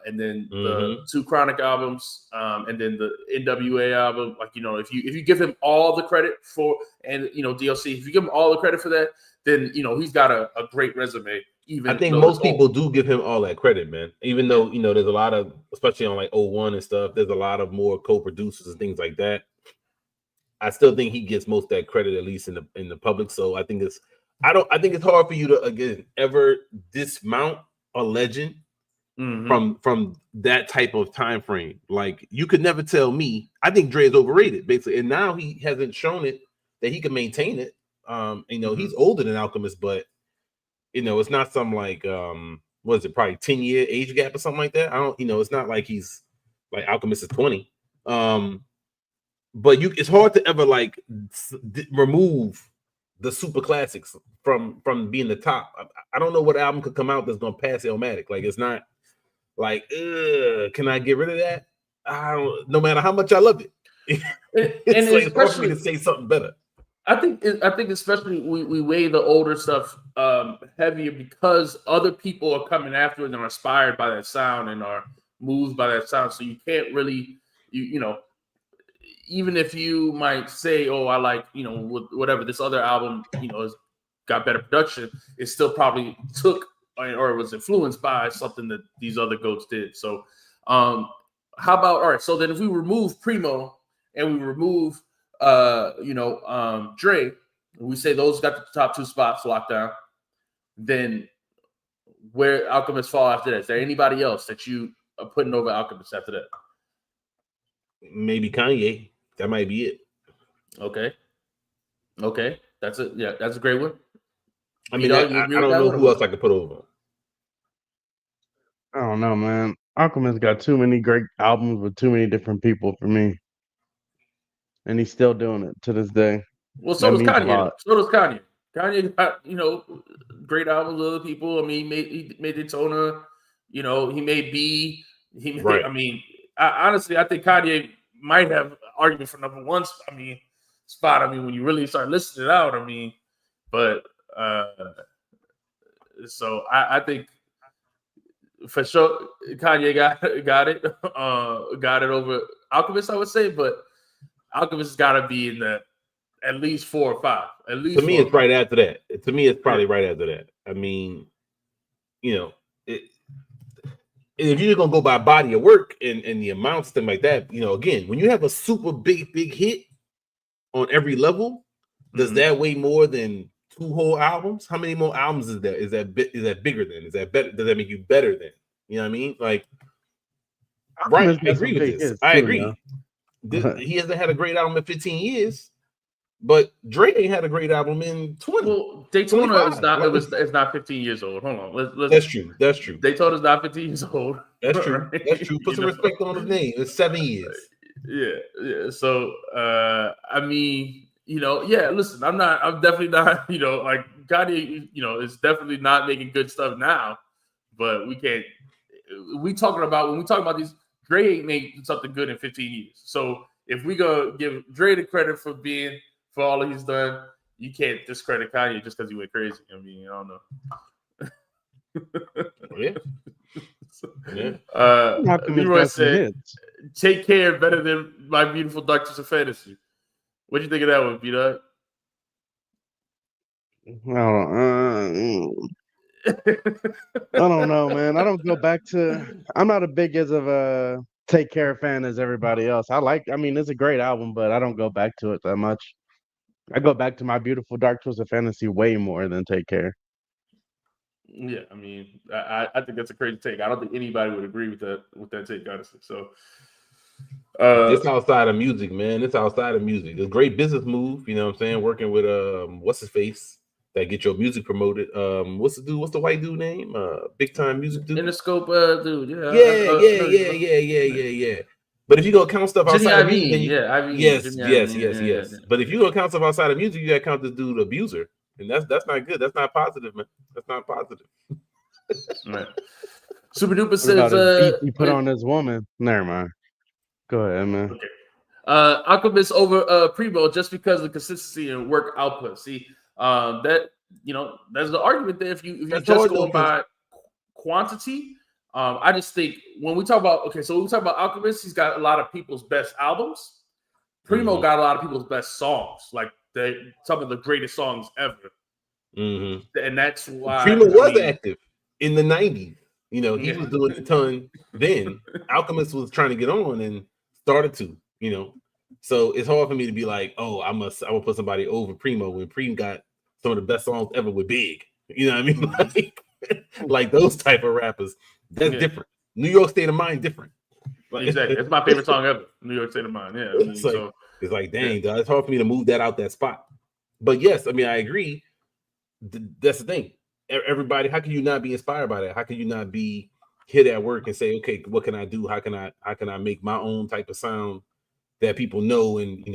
And then the 2 Chronic albums, and then the NWA album. Like if you give him all the credit for, and DLC, if you give him all the credit for that, then he's got a great resume. Even I think most people do give him all that credit, man. Even though there's a lot of, especially on like 01 and stuff, there's a lot of more co-producers and things like that. I still think he gets most of that credit, at least in the public. So I think it's hard for you to again ever dismount a legend. From that type of time frame. Like you could never tell me. I think Dre is overrated, basically, and now he hasn't shown it that he can maintain it. He's older than Alchemist, but it's not some like what is it, probably 10-year age gap or something like that. I don't, it's not like he's like Alchemist is 20. But it's hard to ever like remove the super classics from being the top. I don't know what album could come out that's gonna pass Illmatic. Like it's not. Like, can I get rid of that? No matter how much I love it. It's like hard for me to say something better. I think especially we weigh the older stuff heavier because other people are coming after it and are inspired by that sound and are moved by that sound. So you can't really, even if you might say, oh, I like, whatever, this other album, has got better production, it still probably took or it was influenced by something that these other GOATs did. So how about, all right, so then if we remove Primo and we remove Dre, we say those got the top 2 spots locked down, then where Alchemist fall after that? Is there anybody else that you are putting over Alchemist after that? Maybe Kanye. That might be it. Okay. That's a great one. I mean, I don't know who else I could put over. I don't know, man. Alchemist got too many great albums with too many different people for me. And he's still doing it to this day. Well, so does Kanye. Kanye got, great albums with other people. I mean, he made Daytona, he made B. Right. I mean, honestly, I think Kanye might have argument for number 1 spot. I mean, when you really start listing it out, but so I think for sure, Kanye got it over Alchemist, I would say, but Alchemist has got to be in the at least 4 or 5. At least to me, it's right after that. To me, it's probably right after that. I mean, if you're gonna go by body of work and the amounts, thing like that, again, when you have a super big hit on every level, does that weigh more than 2 whole albums? How many more albums is that? Is that bigger than? Is that better? Does that make you better than? You know what I mean? Like, right? I agree with this. I agree. He hasn't had a great album in 15 years, but Dre ain't had a great album in 20. Well, Daytona is not. It's not 15 years old. Hold on. Let's. That's true. That's true. Daytona's not 15 years old. That's true. Right? That's true. Put some respect on his name. It's 7 years. Yeah. So, I mean, listen, I'm definitely not, like Kanye, is definitely not making good stuff now, but when we talk about these, Dre ain't made something good in 15 years. So if we go give Dre the credit for all he's done, you can't discredit Kanye just because he went crazy. I mean, I don't know. Yeah. Leroy said, "Take Care better than My Beautiful Dark Twisted Fantasy." What do you think of that one, B-Dog? I don't know, man. I don't go back to. I'm not as big as of a Take Care fan as everybody else. I mean, it's a great album, but I don't go back to it that much. I go back to My Beautiful Dark Twisted Fantasy way more than Take Care. Yeah, I mean, I think that's a crazy take. I don't think anybody would agree with that take, honestly. So, it's outside of music, man. It's outside of music. It's a great business move, you know what I'm saying? Working with what's his face that get your music promoted. What's the white dude name? Big time music dude. Interscope dude. Yeah. But if you gonna count stuff outside of music, yes. But if you gonna count stuff outside of music, you gotta count this dude abuser. And that's not good. That's not positive, man. That's not positive. Right. Super Duper says he put on his woman. Never mind. Go ahead, man. Okay. Alchemist over Primo just because of consistency and work output. See, that there's the argument there. If you just go by quantity, I just think when we talk about Alchemist, he's got a lot of people's best albums. Primo got a lot of people's best songs, like some of the greatest songs ever. And that's why Primo was active in the 90s. He was doing a ton then. Alchemist was trying to get on and started to, So it's hard for me to be like, oh, I will put somebody over Primo when Primo got some of the best songs ever with Big. You know what I mean? Like those type of rappers. That's different. New York State of Mind, different. Exactly. It's my favorite song ever. New York State of Mind. Yeah. It's like, dang, dog, it's hard for me to move that out that spot. But yes, I mean, I agree. That's the thing. Everybody, how can you not be inspired by that? How can you not be hit at work and say, okay, what can I do? How can I make my own type of sound that people know? And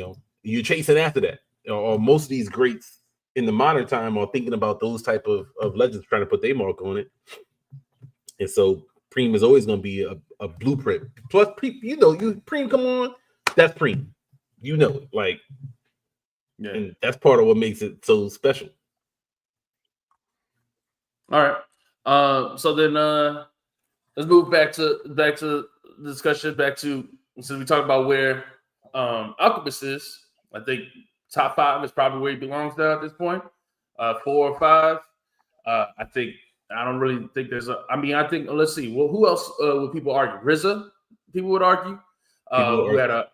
you're chasing after that. Or most of these greats in the modern time are thinking about those type of legends trying to put their mark on it. And so Preem is always going to be a blueprint. Plus, Preem, come on, that's Preem. And that's part of what makes it so special. All right. So then let's move back to the discussion. Back to, since we talked about where Alchemist is, I think top 5 is probably where he belongs now at this point. 4 or 5. I don't really think there's I think, let's see. Well, who else would people argue? RZA, people would argue. Who had a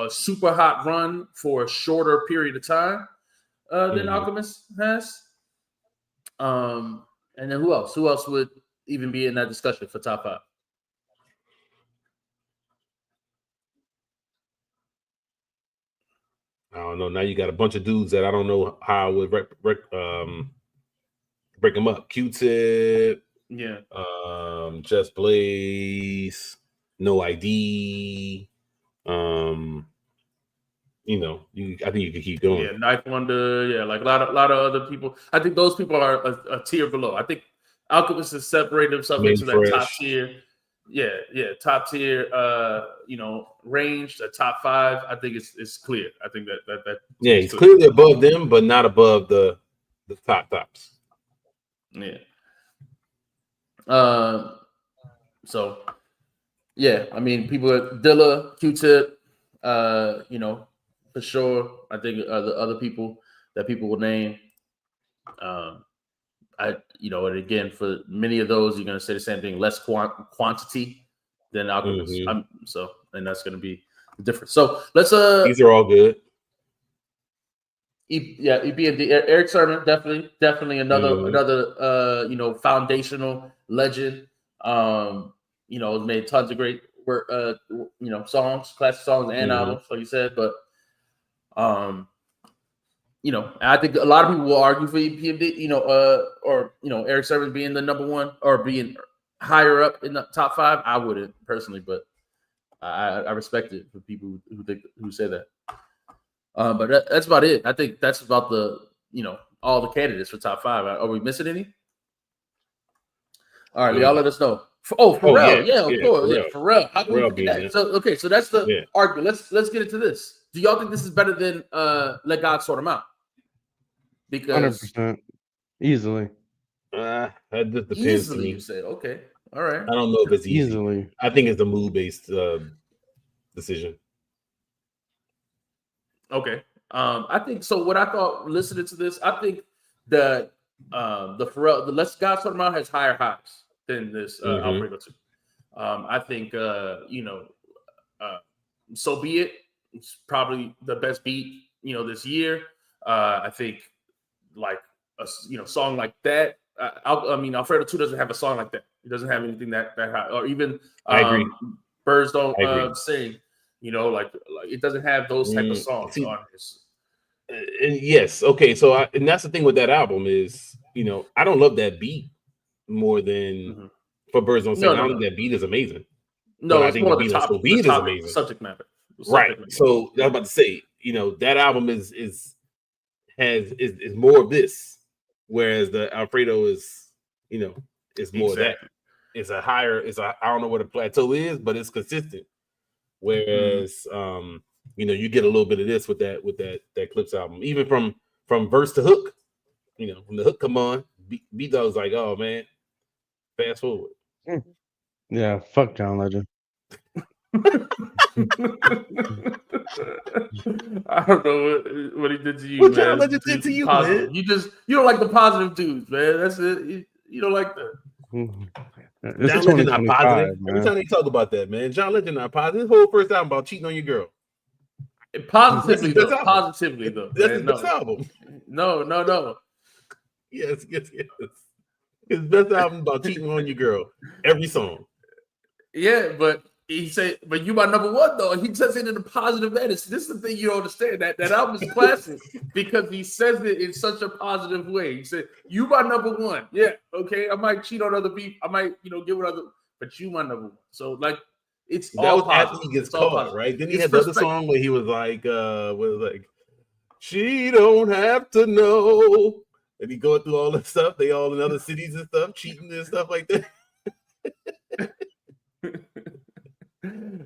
super hot run for a shorter period of time than Alchemist has. And then who else? Who else would even be in that discussion for top 5? I don't know. Now you got a bunch of dudes that I don't know how I would break them up. Q-Tip, Just Blaze, No ID. I think you could keep going. Yeah, Knife Wonder. Yeah, like a lot of other people. I think those people are a tier below. I think Alchemist has separated himself into that top tier. Yeah, top tier. Range. The top 5. I think it's clear. I think that. Yeah, he's clearly above them, but not above the tops. Yeah. So yeah, I mean, people at Dilla, Q-Tip, for sure. I think the other people that people will name. And again, for many of those, you're going to say the same thing: less quantity than Alchemist. And that's going to be different. So let's these are all good. EP and D. Eric Sermon, definitely another foundational legend. Has made tons of great work, songs, classic songs and albums, like you said. But I think a lot of people will argue for EPMD, Eric Sermon being the number one or being higher up in the top 5. I wouldn't personally, but I respect it for people who say that. But that's about it. I think that's about all the candidates for top 5. Are we missing any? All right, y'all let us know. Pharrell, of course, Pharrell. How can we forget that? So that's the argument. Let's get into this. Do y'all think this is better than Let God Sort Him Out? Because 100% easily. That just depends. Easily, you said. Okay, all right. I don't know if it's easily. I think it's a mood-based decision. Okay. I think so. What I thought listening to this, I think that the Pharrell, the Let's God Sort Him Out has higher highs than this Alfredo 2. I think So Be It. It's probably the best beat this year. I think like a song like that. Alfredo 2 doesn't have a song like that. He doesn't have anything that high. Or even I agree. Birds Don't Sing. Like it doesn't have those type of songs on this. Yes. Okay. So and that's the thing with that album is, I don't love that beat more than for Birds Don't Sing. I don't think that beat is amazing. No, I think the beat on So Be It is amazing. Subject matter. Right. So I was about to say, that album is more of this, whereas the Alfredo is more of that. It's I don't know what a plateau is, but it's consistent. Whereas you get a little bit of this with that Clips album, even from verse to hook. When the hook come on, B Dog's like, oh man, fast forward. Yeah, fuck John Legend. I don't know what he did to you, man. John Legend did to you, man? You don't like the positive dudes, man. That's it. You don't like that. It's John Legend not positive. Man. Every time they talk about that, man, John Legend not positive. His whole first album about cheating on your girl. Positively though. That's his best album. No. Yes. His best album about cheating on your girl. Every song. Yeah, but he said, but you my number one though. He says it in a positive manner. This is the thing you don't understand. That album is classic because he says it in such a positive way. He said, "You my number one." Yeah, okay. I might cheat on other people. I might, get with other, but you my number one. So like, it's that all was positive. after he gets caught, right? Then he had the other song where he was like, "She don't have to know." And he going through all this stuff. They all in other cities and stuff, cheating and stuff like that.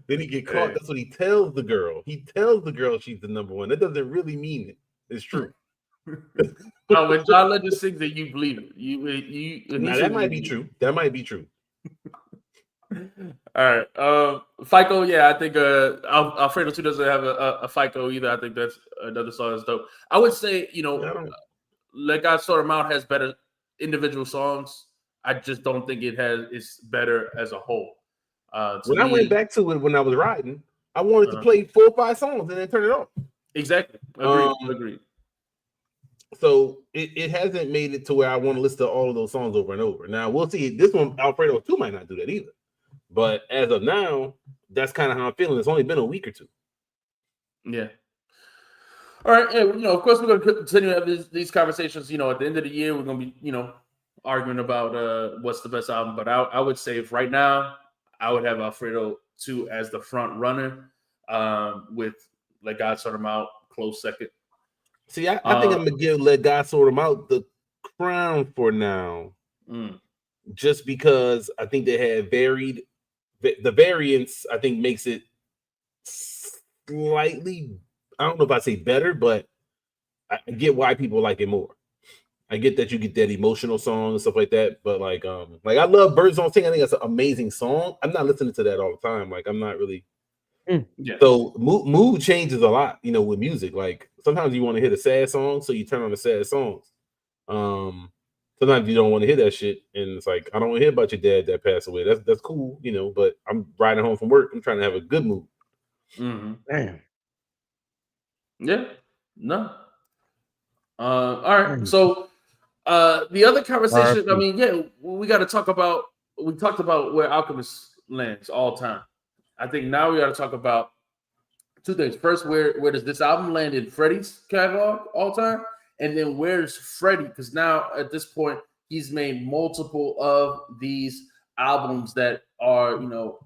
Then he get caught. That's what he tells the girl. He tells the girl she's the number one. That doesn't really mean it. It's true. No, when John Legend sings it, you believe it. Now that might be true. That might be true. All right. FICO, yeah, I think Alfredo 2 doesn't have a FICO either. I think that's another song that's dope. I would say, Let God Sort Him Out has better individual songs. I just don't think it's better as a whole. When I went back to it when I was riding, I wanted to play 4 or 5 songs and then turn it off. Exactly. Agreed. So it hasn't made it to where I want to listen to all of those songs over and over. Now we'll see. This one, Alfredo 2 might not do that either. But as of now, that's kind of how I'm feeling. It's only been a week or 2. Yeah. All right. And, of course, we're going to continue to have these conversations. At the end of the year, we're going to be, arguing about what's the best album. But I would say if right now, I would have Alfredo 2 as the front runner with Let God Sort Him Out close second. See, I think I'm going to give Let God Sort Him Out the crown for now. Just because I think they had varied. The variance, I think, makes it slightly, I don't know if I say better, but I get why people like it more. I get that you get that emotional song and stuff like that, but like I love Birds Don't Sing. I think that's an amazing song. I'm not listening to that all the time. Like I'm not really. Yeah. So mood changes a lot, you know, with music. Like sometimes you want to hear the sad song, so you turn on the sad songs. Sometimes you don't want to hear that shit, and it's like I don't want to hear about your dad that passed away. That's cool, you know. But I'm riding home from work. I'm trying to have a good mood. Mm-hmm. Damn. Yeah. No. All right. So the other conversation, I mean, yeah, we got to talk about. We talked about where Alchemist lands all time. I think now we got to talk about two things. First, where does this album land in Freddie's catalog all time? And then where's Freddie? Because now at this point, he's made multiple of these albums that are, you know,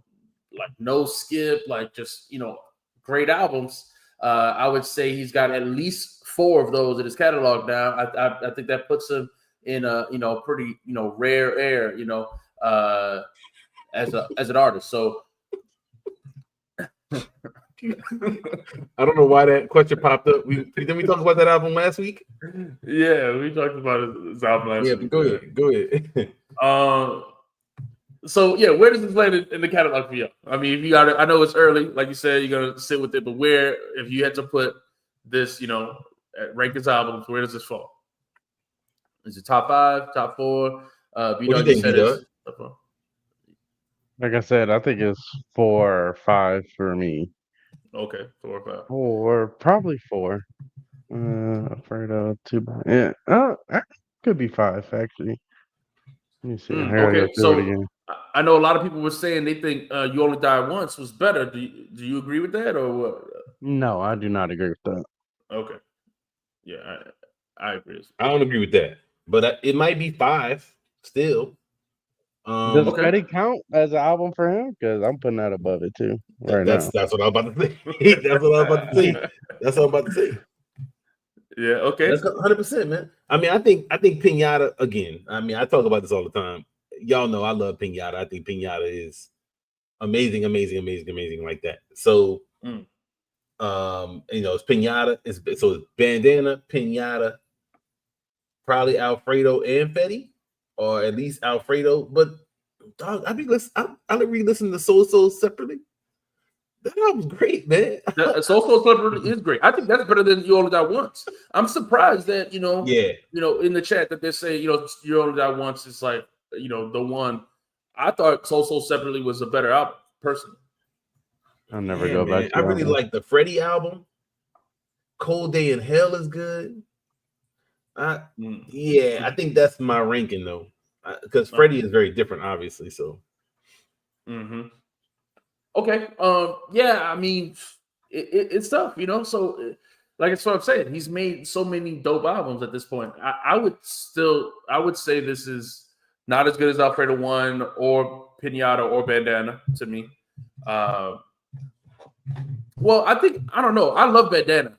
like no skip, like just, you know, great albums. I would say he's got at least 4 of those in his catalog now. I think that puts him in a, you know, pretty, you know, rare air, you know, as an artist. So I don't know why that question popped up. Didn't we talk about that album last week? Yeah, we talked about his album last week. Go ahead. So yeah, where does this land in the catalog for you? I mean, if you got, I know it's early, like you said, you're gonna sit with it, but where, if you had to put this, you know, rank his albums, where does this fall? Is it top 5, top 4? What do you think, B-Dog? Like I said, I think it's 4 or 5 for me. Okay, 4 or 5. Or probably 4. Alfredo 2. Yeah. Could be 5 actually. Let me see. Okay, so I know a lot of people were saying they think "You Only Die Once" was better. Do you agree with that, or what? No, I do not agree with that. Okay, yeah, I agree. I don't agree with that, but it might be 5 still. Does Freddie count as an album for him? Because I'm putting that above it too. That's what I'm about to say. That's what I'm about to say. Yeah, okay. That's 100%, man. I mean, I think Pinata again. I mean, I talk about this all the time. Y'all know I love Pinata. I think Pinata is amazing like that. So, you know, it's Pinata. It's Bandana, Pinata, probably Alfredo and Freddie, or at least Alfredo. But dog, I re-listen to So separately. That album's great, man. So Separately is great. I think that's better than You Only Die Once. I'm surprised that, you know, in the chat that they say, you know, You Only Die Once is like, you know, the one. I thought So Separately was a better album, personally. I'll never go back to I really like the Freddie album. Cold Day in Hell is good. I think that's my ranking though, because Freddie is very different, obviously. So, okay, yeah, I mean, it's tough, you know. So, like that's what I'm saying. He's made so many dope albums at this point. I would say this is not as good as Alfredo 1 or Pinata or Bandana to me. Well, I don't know. I love Bandana.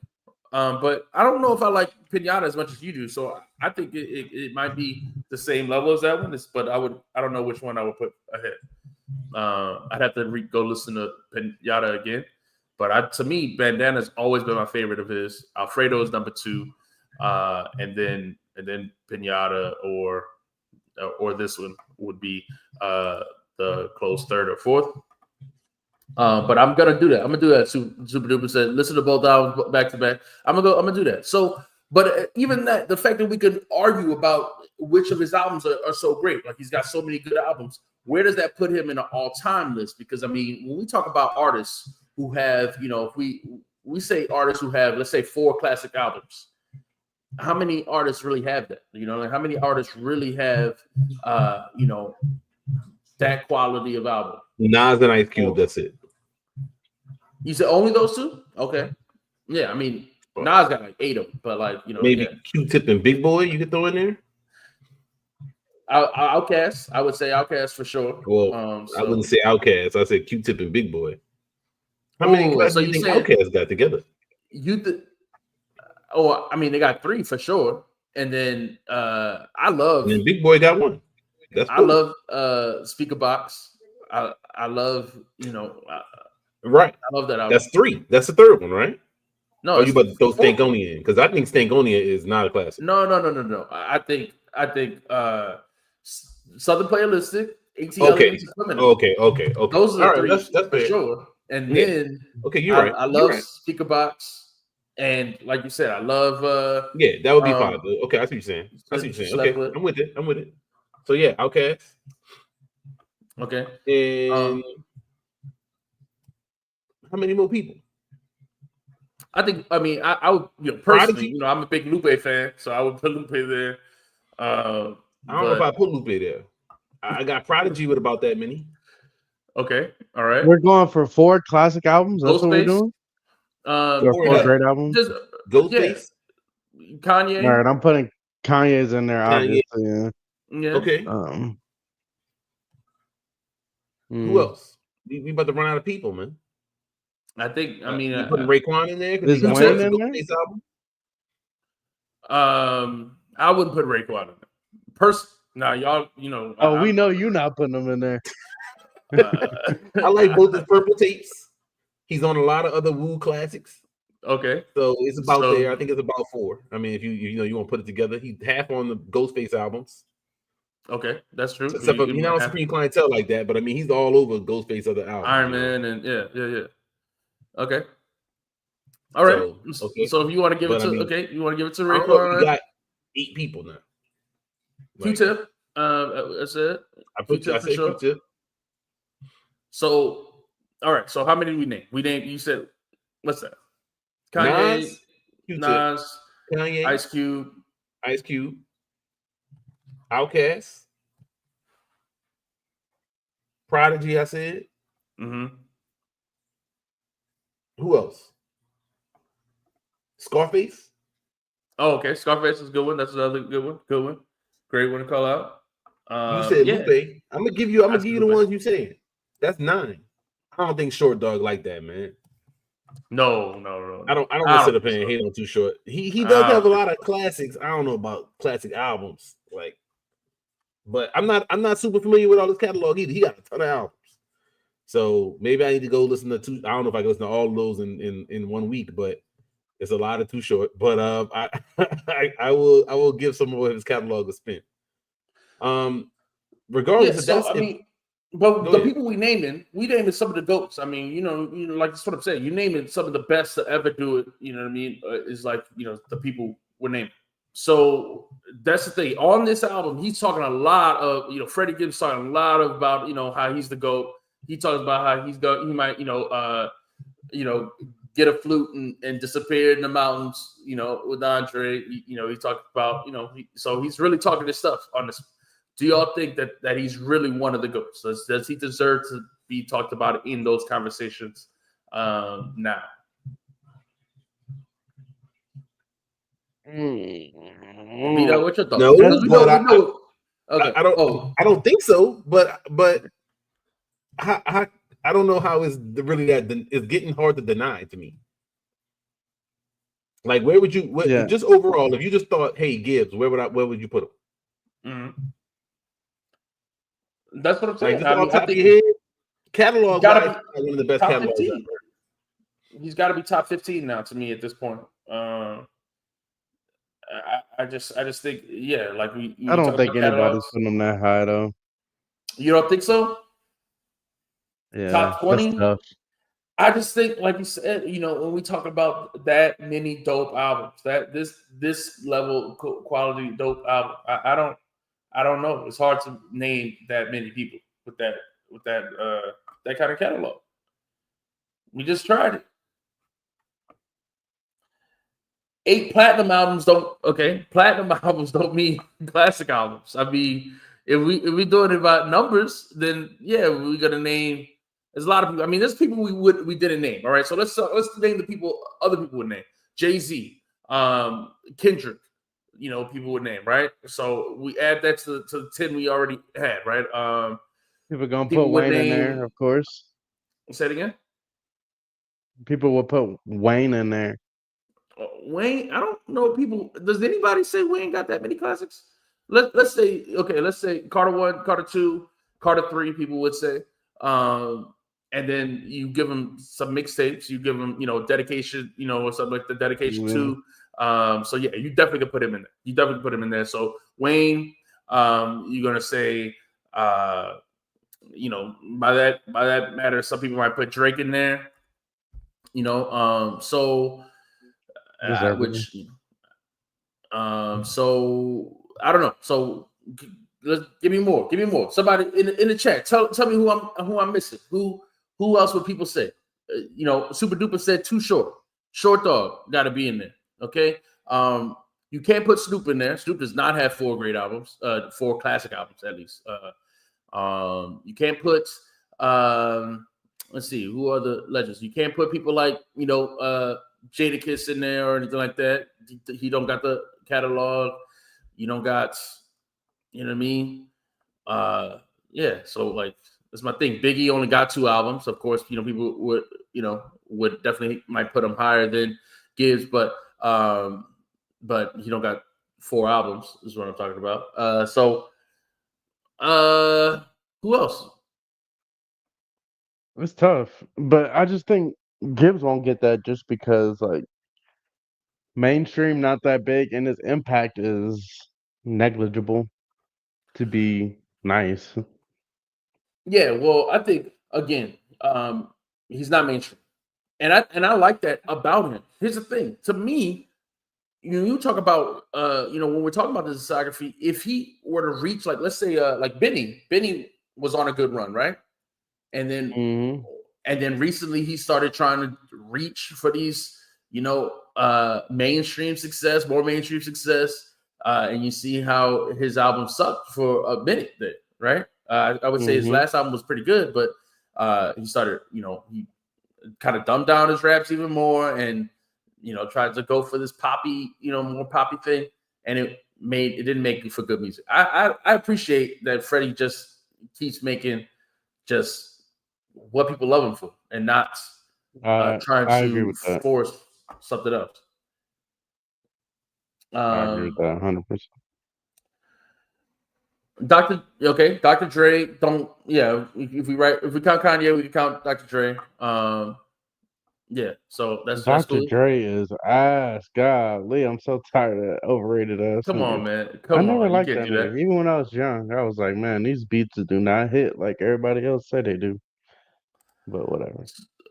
But I don't know if I like Pinata as much as you do. So I think it might be the same level as that one. But I don't know which one I would put ahead. I'd have to go listen to Pinata again. But to me, Bandana's always been my favorite of his. Alfredo is number 2, and then Pinata or this one would be the close 3rd or 4th. But I'm gonna do that. I'm gonna do that. Super Duper said, listen to both albums back to back. I'm gonna do that. So, but even that, the fact that we could argue about which of his albums are so great, like he's got so many good albums. Where does that put him in an all-time list? Because I mean, when we talk about artists who have, you know, if we say artists who have, let's say, 4 classic albums, how many artists really have that? You know, like how many artists really have, you know, that quality of album? Nas and Ice Cube, that's it. You said only those 2? Okay. Yeah, I mean, Nas got like 8 of them, but like, you know, maybe Q-Tip and Big Boy you could throw in there. Outkast, I would say Outkast for sure. Well, I wouldn't say Outkast. I said Q-Tip and Big Boy. How many class do you think Outkast got together? I mean, they got 3 for sure, and then I love. And Big Boy got 1. That's cool. I love Speaker Box. I love, you know. Right. I love that album. That's 3. That's the 3rd one, right? No, Or you it's about to throw four. Stankonia in? Because I think Stankonia is not a classic. No. I think Southern Playalistic, AT Okay. Elements, and Criminal. Okay. Those are All the right, three that's for fair. sure. And Yeah. then Okay, you're right. I You're love right. Speaker Box, and like you said, I love Yeah, that would be fine. Okay, I see what you're saying. Slept Okay, With. I'm with it. So yeah, Outkast. Okay. And how many more people? I would, personally, Prodigy? I'm a big Lupe fan, so I would put Lupe there. I don't know if I put Lupe there. I got Prodigy with about that many. Okay, all right. We're going for 4 classic albums. That's what we're Ghostface. doing. Or 4 great albums. Just Ghostface. Kanye. All right, I'm putting Kanye's in there, Kanye. obviously. Yeah. Okay. Who else? We about to run out of people, man. I think. You putting Raekwon in there? Is Wayne in there? I wouldn't put Raekwon in there. Now y'all, we know you're not putting them in there. I like both his purple tapes. He's on a lot of other Wu classics. Okay, so it's about there. I think it's about 4. I mean, if you want to put it together, he's half on the Ghostface albums. Okay, that's true. Except for he's not on Supreme Clientele like that, but I mean, he's all over Ghostface other albums. Iron Man and yeah. Okay. All right. So if you want to give it to you want to give it to Raekwon. We got 8 people now. Q-Tip. That's it. I said Q-Tip. So, all right. So how many did we name? We named. You said what's that? Kanye, Nas, Kanye, Ice Cube, Outkast, Prodigy. I said. Mm-hmm. Who else? Scarface. Oh, okay. Scarface is a good one. That's another good one. Good one. Great one to call out. You said Lupe. I'm gonna give you the ones you said. That's 9. I don't think Short Dog like that, man. No. I don't want to sit up here and hate on Too Short. He does have a lot of classics. I don't know about classic albums, but I'm not super familiar with all his catalog either. He got a ton of albums. So maybe I need to go listen to I don't know if I can listen to all of those in 1 week, but it's a lot of Too Short. But I will give some of his catalog a spin. Regardless, but the people we naming some of the goats. I mean, like that's what I'm saying. You naming some of the best to ever do it. You know what I mean? Is like the people we're naming. So that's the thing. On this album, he's talking a lot of Freddie Gibbs talking a lot about how he's the GOAT. He talks about how he might get a flute and disappear in the mountains. With Andre. He talked about so he's really talking this stuff on this. Do y'all think that he's really one of the GOATs? Does he deserve to be talked about in those conversations now? What's your thoughts? No, I don't think so. But I don't know how it's really that it's getting hard to deny to me. Like, where would you just overall, if you just thought, hey, Gibbs, where would you put him? Mm-hmm. That's what I'm saying. Like, top of your head, catalog wise, one of the best catalogs ever. He's got to be top 15 now to me at this point. I just think, like we I don't think anybody's putting him that high though. You don't think so? Yeah, top 20. I just think, like you said, when we talk about that many dope albums, that this level of quality dope album, I don't know. It's hard to name that many people with that kind of catalog. We just tried it. 8 platinum albums don't mean classic albums. I mean, if we're doing it by numbers, then we're gonna name. There's a lot of people. I mean, there's people we didn't name. All right, so let's name the people other people would name. Jay-Z, Kendrick. People would name, right? So we add that to the 10 we already had, right? People gonna put Wayne in there, of course. Say it again. People will put Wayne in there. Wayne, I don't know. Does anybody say Wayne got that many classics? Let's say Carter 1, Carter 2, Carter 3. People would say. and then you give him some mixtapes. You give him, dedication, or something like the dedication to. So yeah, you definitely can put him in there. You definitely put him in there. So Wayne, you're gonna say, by that matter, some people might put Drake in there. So which, so I don't know. So give me more. Somebody in the chat, tell me who I'm missing. Who else would people say? Super Duper said Too Short. Short Dog got to be in there. Okay. You can't put Snoop in there. Snoop does not have 4 great albums, 4 classic albums at least. You can't put let's see, who are the legends? You can't put people like Jadakiss in there or anything like that. He don't got the catalog. You don't got, you know what I mean? Yeah, so like that's my thing. Biggie only got 2 albums. Of course, people would definitely might put him higher than Gibbs, but he don't got 4 albums, is what I'm talking about. Who else? It's tough, but I just think Gibbs won't get that just because like mainstream not that big and his impact is negligible to be nice. Yeah, well, I think again, he's not mainstream, and I like that about him. Here's the thing: to me, you talk about when we're talking about the discography, if he were to reach like, let's say like Benny was on a good run, right? And then recently he started trying to reach for these more mainstream success, and you see how his album sucked for a minute there, right? I would say his last album was pretty good, but he started, he kind of dumbed down his raps even more and tried to go for this poppy, more poppy thing, and it didn't make for good music. I appreciate that Freddie just keeps making just what people love him for, and not trying to force something else. I agree with that 100%. Dr. Dre. If we count Kanye, we can count Dr. Dre. So that's Dr. cool. Dre is ass. Golly, I'm so tired of that overrated ass. Come on, man. I never liked that nigga. Even when I was young, I was like, man, these beats do not hit like everybody else said they do. But whatever.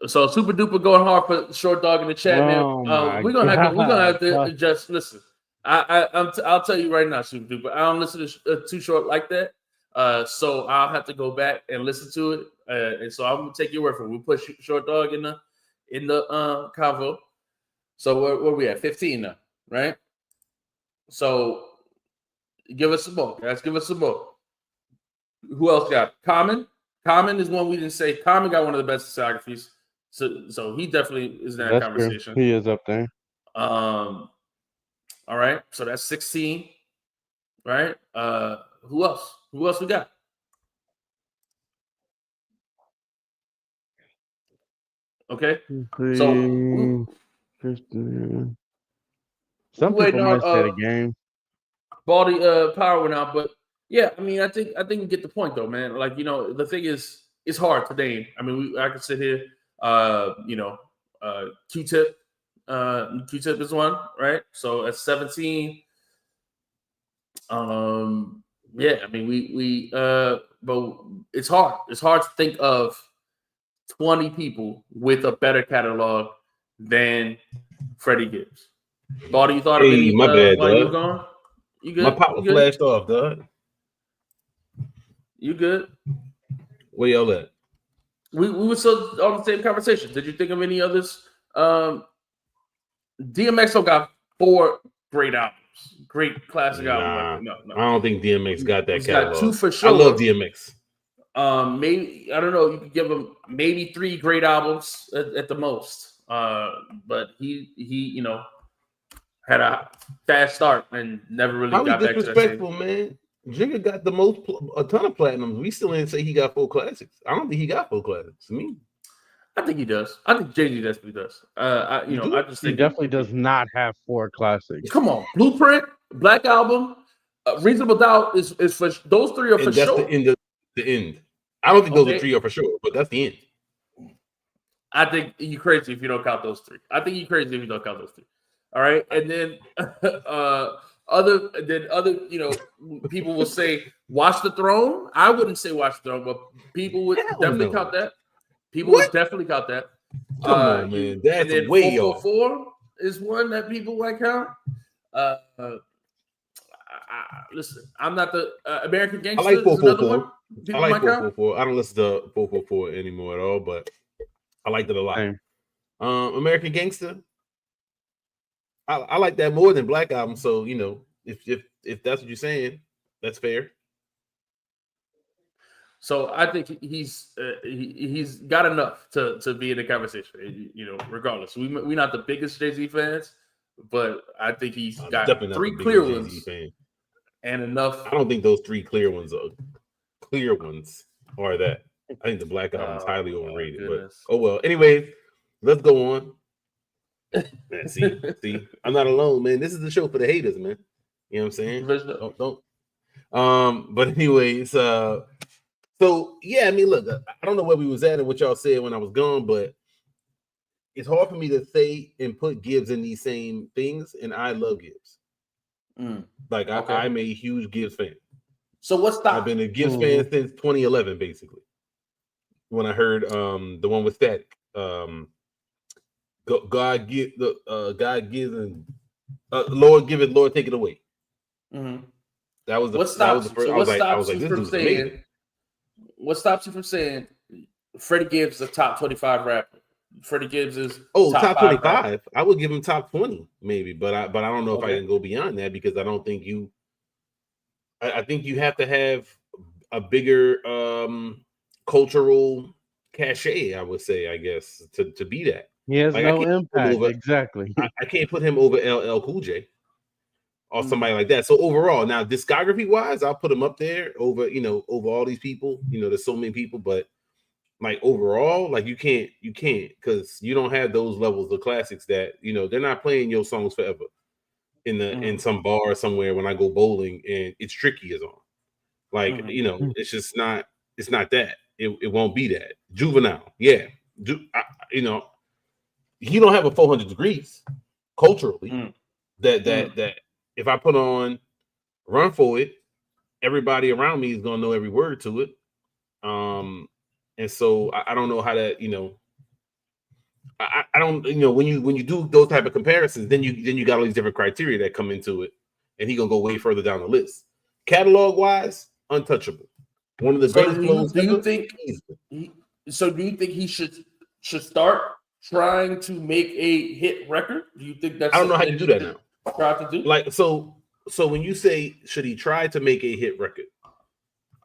So Super Duper going hard for Short Dog in the chat, man. We're gonna have to just listen. I'll tell you right now, Super Duper. I don't listen to Too Short like that. So I'll have to go back and listen to it. And so I'm gonna take your word for it. We'll put Short Dog in the convo. So where we at? 15 now, right? So give us some more, guys. Give us some more. Who else got Common? Common is one we didn't say. Common got one of the best discographies. So he definitely is in that conversation. True. He is up there. All right. So that's 16. Right? Who else? Who else we got? Okay. So some people might say the game. Baldy Power went out, but yeah, I mean, I think you get the point though, man. Like, the thing is, it's hard to name. I mean, I could sit here, Q-Tip. Q-Tip is one, right? So at 17. Yeah, I mean, we but it's hard. It's hard to think of 20 people with a better catalog than Freddie Gibbs. Baldy, you thought of any? My bad, while you were gone? You good? My pop was flashed off, dog. You good? Where y'all at? We were still on the same conversation. Did you think of any others? DMX got 4 great albums, great classic albums. No, I don't think DMX got that catalog. Got 2 for sure. I love DMX. Maybe I don't know. You could give him maybe 3 great albums at the most. But he had a fast start and never really got back to that. Disrespectful, man. Jigga got a ton of platinums. We still didn't say he got 4 classics. I don't think he got 4 classics. I think he does. I think Jay-Z definitely does. I just think he definitely does not have 4 classics. Come on, Blueprint, Black Album, Reasonable Doubt is for those 3 are for sure. That's the end. I don't think those are 3 are for sure, but that's the end. I think you crazy if you don't count those three. I think you crazy if you don't count those three. All right, and then other people will say Watch the Throne. I wouldn't say Watch the Throne, but people would definitely count that. People would definitely count that. Come on, man, that's and then way off. 444 is one that people like count. Listen, I'm not the American Gangster. I like 444. I like 444. I don't listen to 444 anymore at all, but I liked it a lot. American Gangster. I like that more than Black Album. So if that's what you're saying, that's fair. So I think he's got enough to be in the conversation. Regardless, we're not the biggest Jay-Z fans, but I think he's got three clear ones and enough. I don't think those three clear ones are that. I think the Black Album is highly overrated. But oh well. Anyway, let's go on. Man, see, I'm not alone, man. This is the show for the haters, man. You know what I'm saying? Don't. But anyways, so yeah, I mean, look, I don't know where we was at and what y'all said when I was gone, but it's hard for me to say and put Gibbs in these same things, and I love Gibbs. Like I'm a huge Gibbs fan. So what's that? I've been a Gibbs fan since 2011, basically. When I heard the one with Static. God gives and Lord give it, Lord take it away. That was the first. I was like, this is amazing. What stops you from saying Freddie Gibbs is a top 25 rapper? Freddie Gibbs is top 25. I would give him top 20, maybe, but I don't know if I can go beyond that because I don't think you. I think you have to have a bigger cultural cachet. I would say, I guess, to be that. He has no impact. Exactly. I can't put him over LL Cool J or somebody like that. So overall, now discography wise, I'll put him up there over all these people. There's so many people, but like overall, like you can't because you don't have those levels of classics that they're not playing your songs forever in some bar somewhere when I go bowling and It's Tricky is on. Like it's just not. It's not that. It won't be that. Juvenile, yeah. He don't have a 400 degrees culturally. That if I put on Run For It, everybody around me is gonna know every word to it. And so I don't know how that, I don't, when you do those type of comparisons, then you got all these different criteria that come into it, and he gonna go way further down the list. Catalog wise, untouchable. One of the greatest flows. Do you think he should start trying to make a hit record? Do you think that's? I don't know how you do that now. Try to do like so when you say should he try to make a hit record,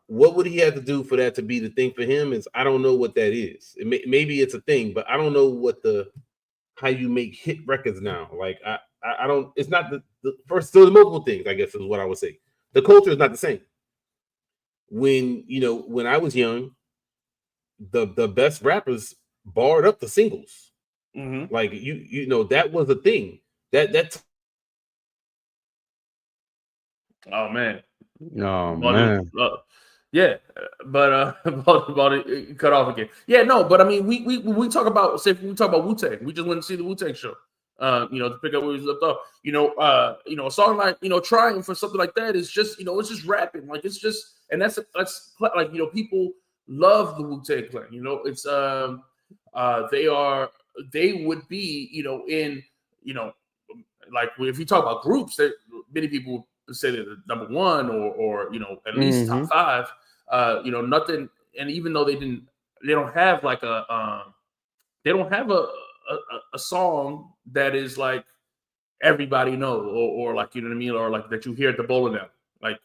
what would he have to do for that to be the thing for him? Is I don't know what that is. Maybe it's a thing, but I don't know what how you make hit records now. Like I don't. It's not the first. So the multiple things, I guess, is what I would say. The culture is not the same. When I was young, the best rappers barred up the singles. Like that was a thing. That's oh man. Yeah, but about it cut off again. Yeah, no, but I mean, we talk about Wu-Tang. We just went to see the Wu-Tang show. To pick up where we left off. A song like Trying for something like that is just it's just rapping. Like it's just and that's like people love the Wu-Tang Clan. It's they would be in like if you talk about groups that many people say they're the number one or at least top five. Nothing. And even though they don't have like they don't have a song that is like everybody know or like what I mean, or like that you hear at the bowling alley. Like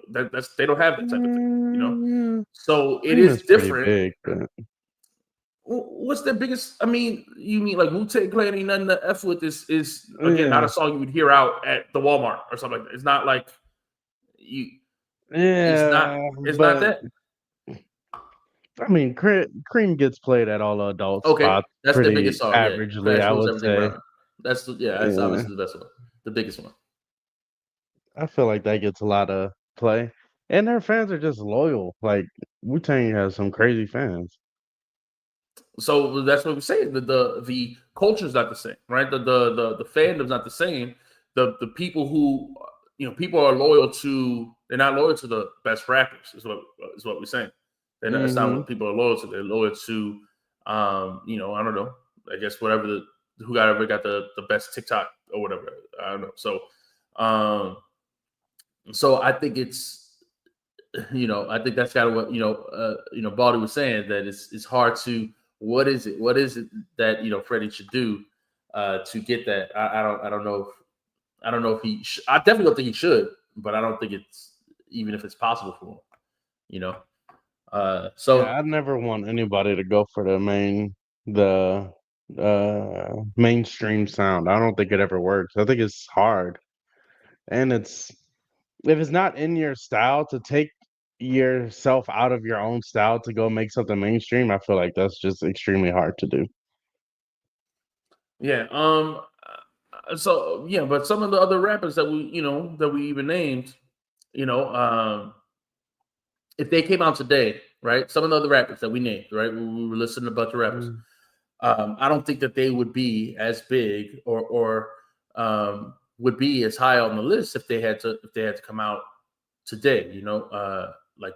that's they don't have that type of thing. So it is different. Big, but... What's the biggest? I mean, you mean like Wu-Tang Clan ain't nothing to F with? Is again not a song you would hear out at the Walmart or something like that. It's not like you. Yeah, it's not that. I mean, Cream gets played at all adult spots. That's the biggest song. Averagely, I would say. That's obviously the best one, the biggest one. I feel like that gets a lot of play, and their fans are just loyal. Like Wu-Tang has some crazy fans. So that's what we're saying. The culture is not the same, right? The fandom's not the same. The people who people are loyal to, they're not loyal to the best rappers. Is what we're saying. And that's not what people are loyal to. They're loyal to, I don't know. I guess whatever who got the best TikTok or whatever. I don't know. So I think it's, I think that's kind of what Baldy was saying, that it's hard to, what is it that Freddie should do to get that. I don't know if he I definitely don't think he should, but I don't think it's, even if it's possible for him. So yeah, I'd never want anybody to go for the mainstream sound. I don't think it ever works. I think it's hard, and if it's not in your style, to take yourself out of your own style to go make something mainstream, I feel like that's just extremely hard to do. yeah, so yeah, but some of the other rappers that we even named, if they came out today, right? Some of the other rappers that we named, right? We were listening to a bunch of rappers. I don't think that they would be as big or would be as high on the list if they had to come out today. Like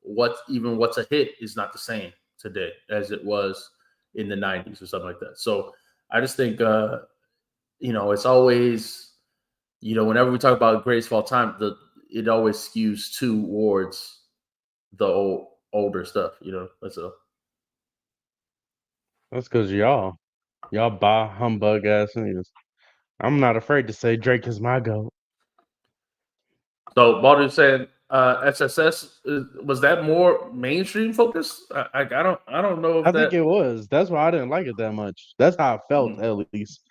what's a hit is not the same today as it was in the 90s or something like that. So I just think it's always, whenever we talk about greatest of all time, it always skews towards the older stuff. That's all. That's because y'all buy humbug ass niggas. I'm not afraid to say Drake is my goat. So Baldur said SSS, was that more mainstream focused? I don't know if I think that. it was. That's why I didn't like it that much. That's how I felt, at least,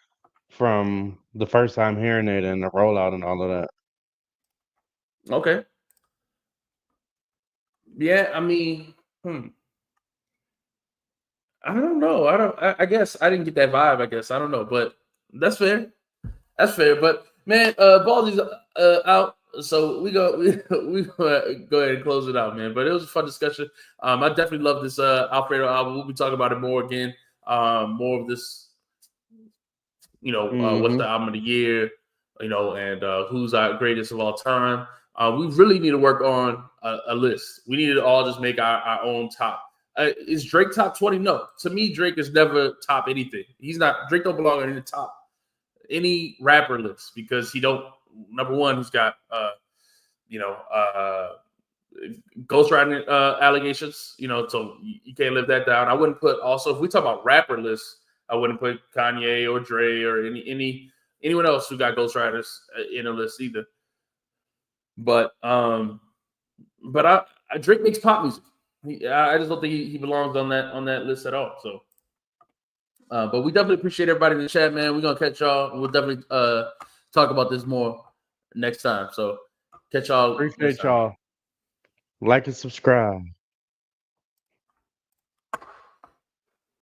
from the first time hearing it and the rollout and all of that. Okay. Yeah, I mean, I don't know. I guess I didn't get that vibe. I guess I don't know, but that's fair. That's fair. But man, Baldy's out, so we go go ahead and close it out, man. But it was a fun discussion. I definitely love this Alfredo album. We'll be talking about it more again. More of this, what's the album of the year, and who's our greatest of all time. We really need to work on a list. We need to all just make our own top. Is Drake top 20? No. To me, Drake is never top anything. He's not. Drake don't belong in the top any rapper list, because he don't. Number one, he's got ghostwriting allegations. So you can't live that down. I wouldn't put, also, if we talk about rapper lists, I wouldn't put Kanye or Dre or anyone else who got ghostwriters in a list either. But Drake makes pop music. I just don't think he belongs on that list at all. So, but we definitely appreciate everybody in the chat, man. We're gonna catch y'all. We'll definitely talk about this more next time. So, catch y'all. Appreciate y'all. Like and subscribe.